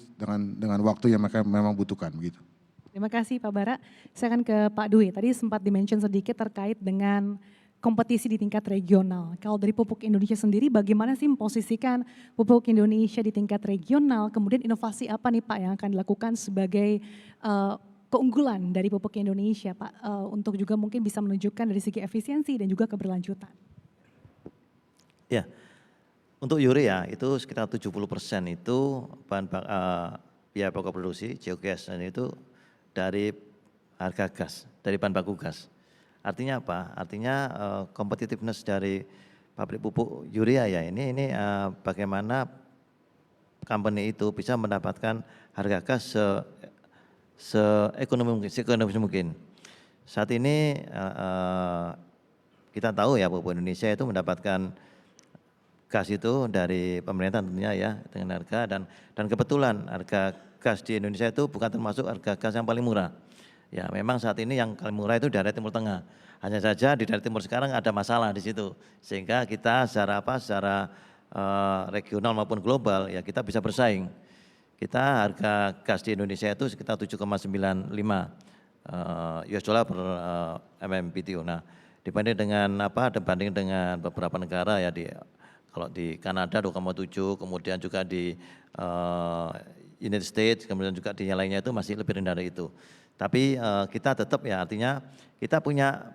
dengan waktu yang mereka memang butuhkan begitu. Terima kasih Pak Bara. Saya akan ke Pak Dwi. Tadi sempat dimention sedikit terkait dengan kompetisi di tingkat regional. Kalau dari Pupuk Indonesia sendiri bagaimana sih memposisikan Pupuk Indonesia di tingkat regional? Kemudian inovasi apa nih Pak yang akan dilakukan sebagai keunggulan dari Pupuk Indonesia Pak? Untuk juga mungkin bisa menunjukkan dari segi efisiensi dan juga keberlanjutan. Ya, untuk urea itu sekitar 70% itu bahan biaya pokok produksi, biogas, dan itu dari harga gas, dari bahan baku gas. Artinya apa? Artinya competitiveness dari pabrik pupuk urea ya ini bagaimana company itu bisa mendapatkan harga gas seekonomis mungkin. Saat ini kita tahu ya Pupuk Indonesia itu mendapatkan gas itu dari pemerintah tentunya ya dengan harga dan kebetulan harga gas di Indonesia itu bukan termasuk harga gas yang paling murah. Ya memang saat ini yang paling murah itu daerah Timur Tengah. Hanya saja di daerah Timur sekarang ada masalah di situ. Sehingga kita secara regional maupun global ya kita bisa bersaing. Kita harga gas di Indonesia itu sekitar 7,95 US dollar per MMBTU. Nah, dibanding dengan beberapa negara ya kalau di Kanada 2,7, kemudian juga di United States, kemudian juga di yang lainnya itu masih lebih rendah dari itu. Tapi kita tetap ya artinya kita punya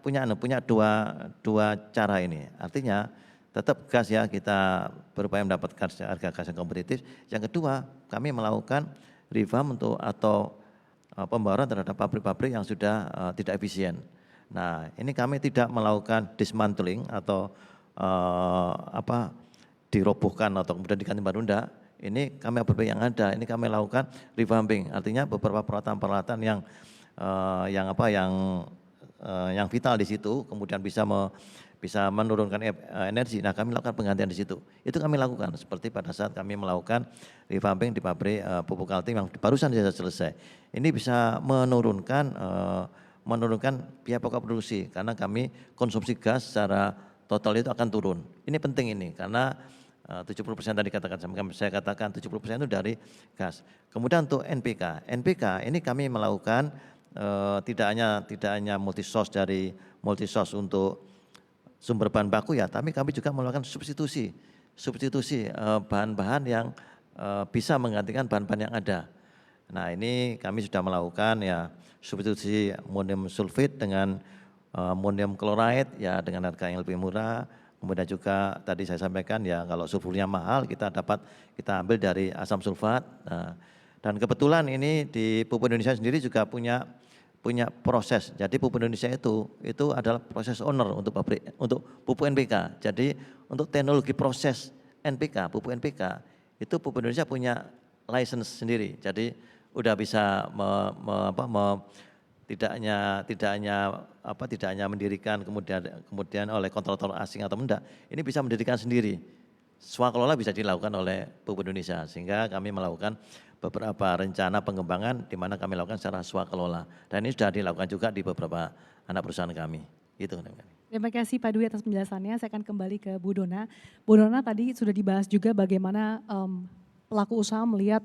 dua cara ini. Artinya tetap gas ya kita berupaya mendapatkan harga gas yang kompetitif. Yang kedua kami melakukan revamp atau pembaruan terhadap pabrik-pabrik yang sudah tidak efisien. Nah ini kami tidak melakukan dismantling atau dirobohkan atau kemudian diganti baru enggak. Ini kami pabrik yang ada, ini kami lakukan revamping. Artinya beberapa peralatan-peralatan yang vital di situ, kemudian bisa menurunkan energi. Nah kami lakukan penggantian di situ. Itu kami lakukan seperti pada saat kami melakukan revamping di pabrik pupuk Kaltim yang barusan saja selesai. Ini bisa menurunkan biaya pokok produksi karena kami konsumsi gas secara total itu akan turun. Ini penting ini karena 70% tadi saya katakan 70% itu dari gas. Kemudian untuk NPK ini kami melakukan tidak hanya multi source untuk sumber bahan baku ya, tapi kami juga melakukan substitusi bahan-bahan yang bisa menggantikan bahan-bahan yang ada. Nah ini kami sudah melakukan ya substitusi amonium sulfit dengan amonium chloride ya dengan harga yang lebih murah. Kemudian juga tadi saya sampaikan ya kalau sulfurnya mahal kita ambil dari asam sulfat. Nah, dan kebetulan ini di Pupuk Indonesia sendiri juga punya proses. Jadi Pupuk Indonesia itu adalah proses owner untuk pupuk NPK. Jadi untuk teknologi proses NPK, pupuk NPK itu Pupuk Indonesia punya license sendiri. Jadi udah bisa tidak hanya mendirikan kemudian oleh kontraktor asing atau enggak, ini bisa mendirikan sendiri. Swakelola bisa dilakukan oleh Pupuk Indonesia sehingga kami melakukan beberapa rencana pengembangan di mana kami lakukan secara swakelola dan ini sudah dilakukan juga di beberapa anak perusahaan kami. Itu. Terima kasih Pak Dwi atas penjelasannya. Saya akan kembali ke Bu Dona. Bu Dona tadi sudah dibahas juga bagaimana pelaku usaha melihat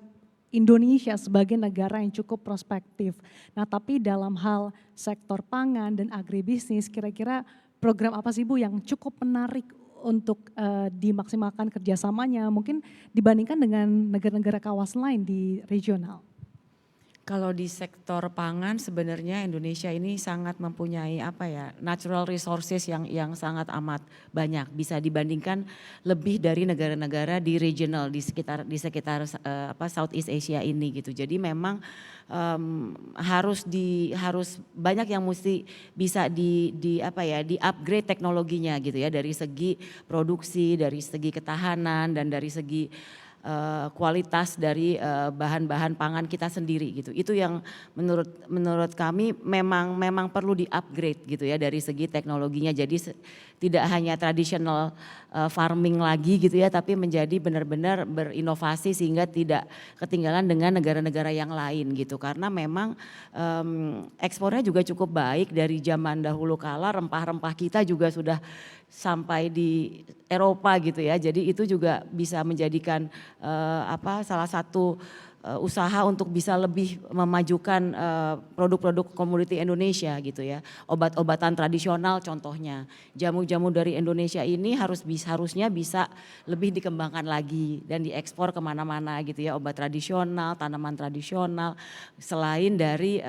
Indonesia sebagai negara yang cukup prospektif. Nah tapi dalam hal sektor pangan dan agribisnis kira-kira program apa sih Bu yang cukup menarik untuk dimaksimalkan kerjasamanya mungkin dibandingkan dengan negara-negara kawasan lain di regional? Kalau di sektor pangan sebenarnya Indonesia ini sangat mempunyai natural resources yang sangat amat banyak, bisa dibandingkan lebih dari negara-negara di regional di sekitar Southeast Asia ini gitu. Jadi memang harus banyak yang mesti bisa di upgrade teknologinya gitu ya dari segi produksi, dari segi ketahanan dan dari segi kualitas dari bahan-bahan pangan kita sendiri gitu. Itu yang menurut kami memang perlu di-upgrade gitu ya dari segi teknologinya. Jadi tidak hanya traditional farming lagi gitu ya, tapi menjadi benar-benar berinovasi sehingga tidak ketinggalan dengan negara-negara yang lain gitu. Karena memang ekspornya juga cukup baik dari zaman dahulu kala, rempah-rempah kita juga sudah sampai di Eropa gitu ya. Jadi itu juga bisa menjadikan salah satu usaha untuk bisa lebih memajukan produk-produk komoditi Indonesia gitu ya. Obat-obatan tradisional contohnya. Jamu-jamu dari Indonesia ini harusnya bisa lebih dikembangkan lagi dan diekspor kemana-mana gitu ya. Obat tradisional, tanaman tradisional selain dari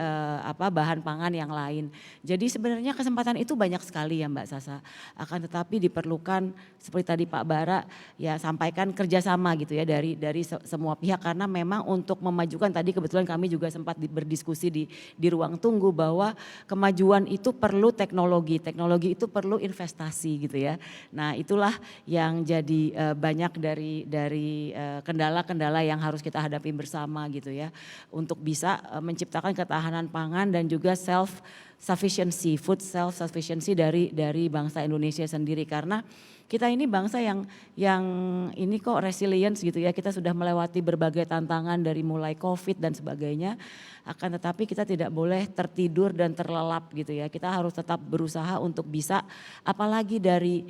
bahan pangan yang lain. Jadi sebenarnya kesempatan itu banyak sekali ya Mbak Sasa. Akan tetapi diperlukan seperti tadi Pak Bara ya sampaikan kerjasama gitu ya dari semua pihak karena memang untuk memajukan tadi kebetulan kami juga sempat berdiskusi di ruang tunggu bahwa kemajuan itu perlu teknologi itu perlu investasi gitu ya. Nah itulah yang jadi banyak dari kendala-kendala yang harus kita hadapi bersama gitu ya untuk bisa menciptakan ketahanan pangan dan juga food self sufficiency dari bangsa Indonesia sendiri karena kita ini bangsa yang ini kok resilience gitu ya, kita sudah melewati berbagai tantangan dari mulai COVID dan sebagainya, akan tetapi kita tidak boleh tertidur dan terlelap gitu ya, kita harus tetap berusaha untuk bisa apalagi dari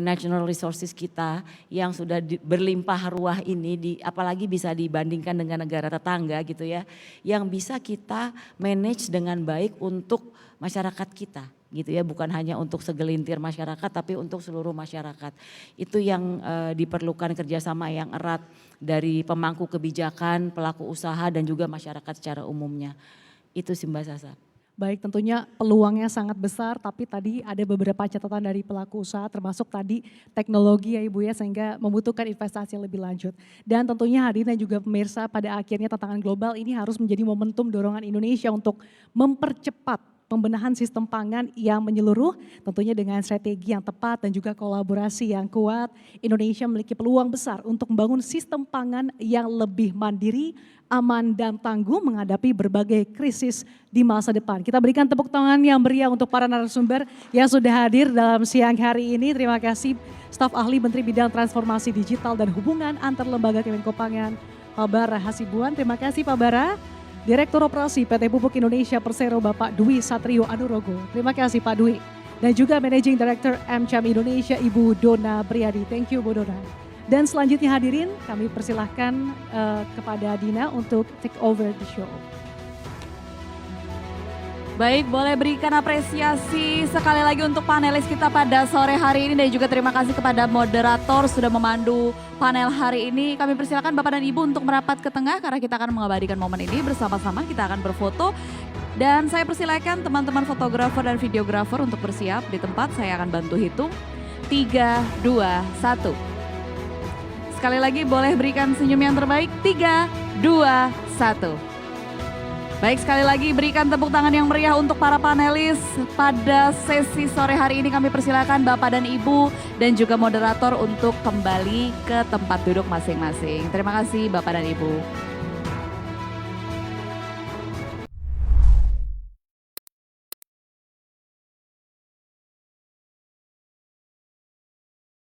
national resources kita yang sudah berlimpah ruah ini, apalagi bisa dibandingkan dengan negara tetangga gitu ya, yang bisa kita manage dengan baik untuk masyarakat kita. Gitu ya, bukan hanya untuk segelintir masyarakat tapi untuk seluruh masyarakat. Itu yang diperlukan kerjasama yang erat dari pemangku kebijakan, pelaku usaha dan juga masyarakat secara umumnya. Itu sih Mbak Sasa. Baik, tentunya peluangnya sangat besar tapi tadi ada beberapa catatan dari pelaku usaha termasuk tadi teknologi ya Ibu ya sehingga membutuhkan investasi yang lebih lanjut. Dan tentunya hadirin dan juga pemirsa pada akhirnya tantangan global ini harus menjadi momentum dorongan Indonesia untuk mempercepat pembenahan sistem pangan yang menyeluruh tentunya dengan strategi yang tepat dan juga kolaborasi yang kuat. Indonesia memiliki peluang besar untuk membangun sistem pangan yang lebih mandiri, aman dan tangguh menghadapi berbagai krisis di masa depan. Kita berikan tepuk tangan yang meriah untuk para narasumber yang sudah hadir dalam siang hari ini. Terima kasih staf ahli Menteri Bidang Transformasi Digital dan Hubungan Antar Lembaga Kemenkopangan, Pak Bara Hasibuan. Terima kasih Pak Bara. Direktur Operasi PT Pupuk Indonesia Persero Bapak Dwi Satrio Anurogo. Terima kasih Pak Dwi. Dan juga Managing Director MCAM Indonesia Ibu Dona Priadi. Thank you Bu Dona. Dan selanjutnya hadirin kami persilahkan kepada Dina untuk take over the show. Baik, boleh berikan apresiasi sekali lagi untuk panelis kita pada sore hari ini dan juga terima kasih kepada moderator sudah memandu panel hari ini. Kami persilakan Bapak dan Ibu untuk merapat ke tengah karena kita akan mengabadikan momen ini bersama-sama, kita akan berfoto. Dan saya persilakan teman-teman fotografer dan videografer untuk bersiap di tempat, saya akan bantu hitung. 3, 2, 1. Sekali lagi boleh berikan senyum yang terbaik, 3, 2, 1. Baik, sekali lagi berikan tepuk tangan yang meriah untuk para panelis pada sesi sore hari ini. Kami persilakan Bapak dan Ibu dan juga moderator untuk kembali ke tempat duduk masing-masing. Terima kasih Bapak dan Ibu.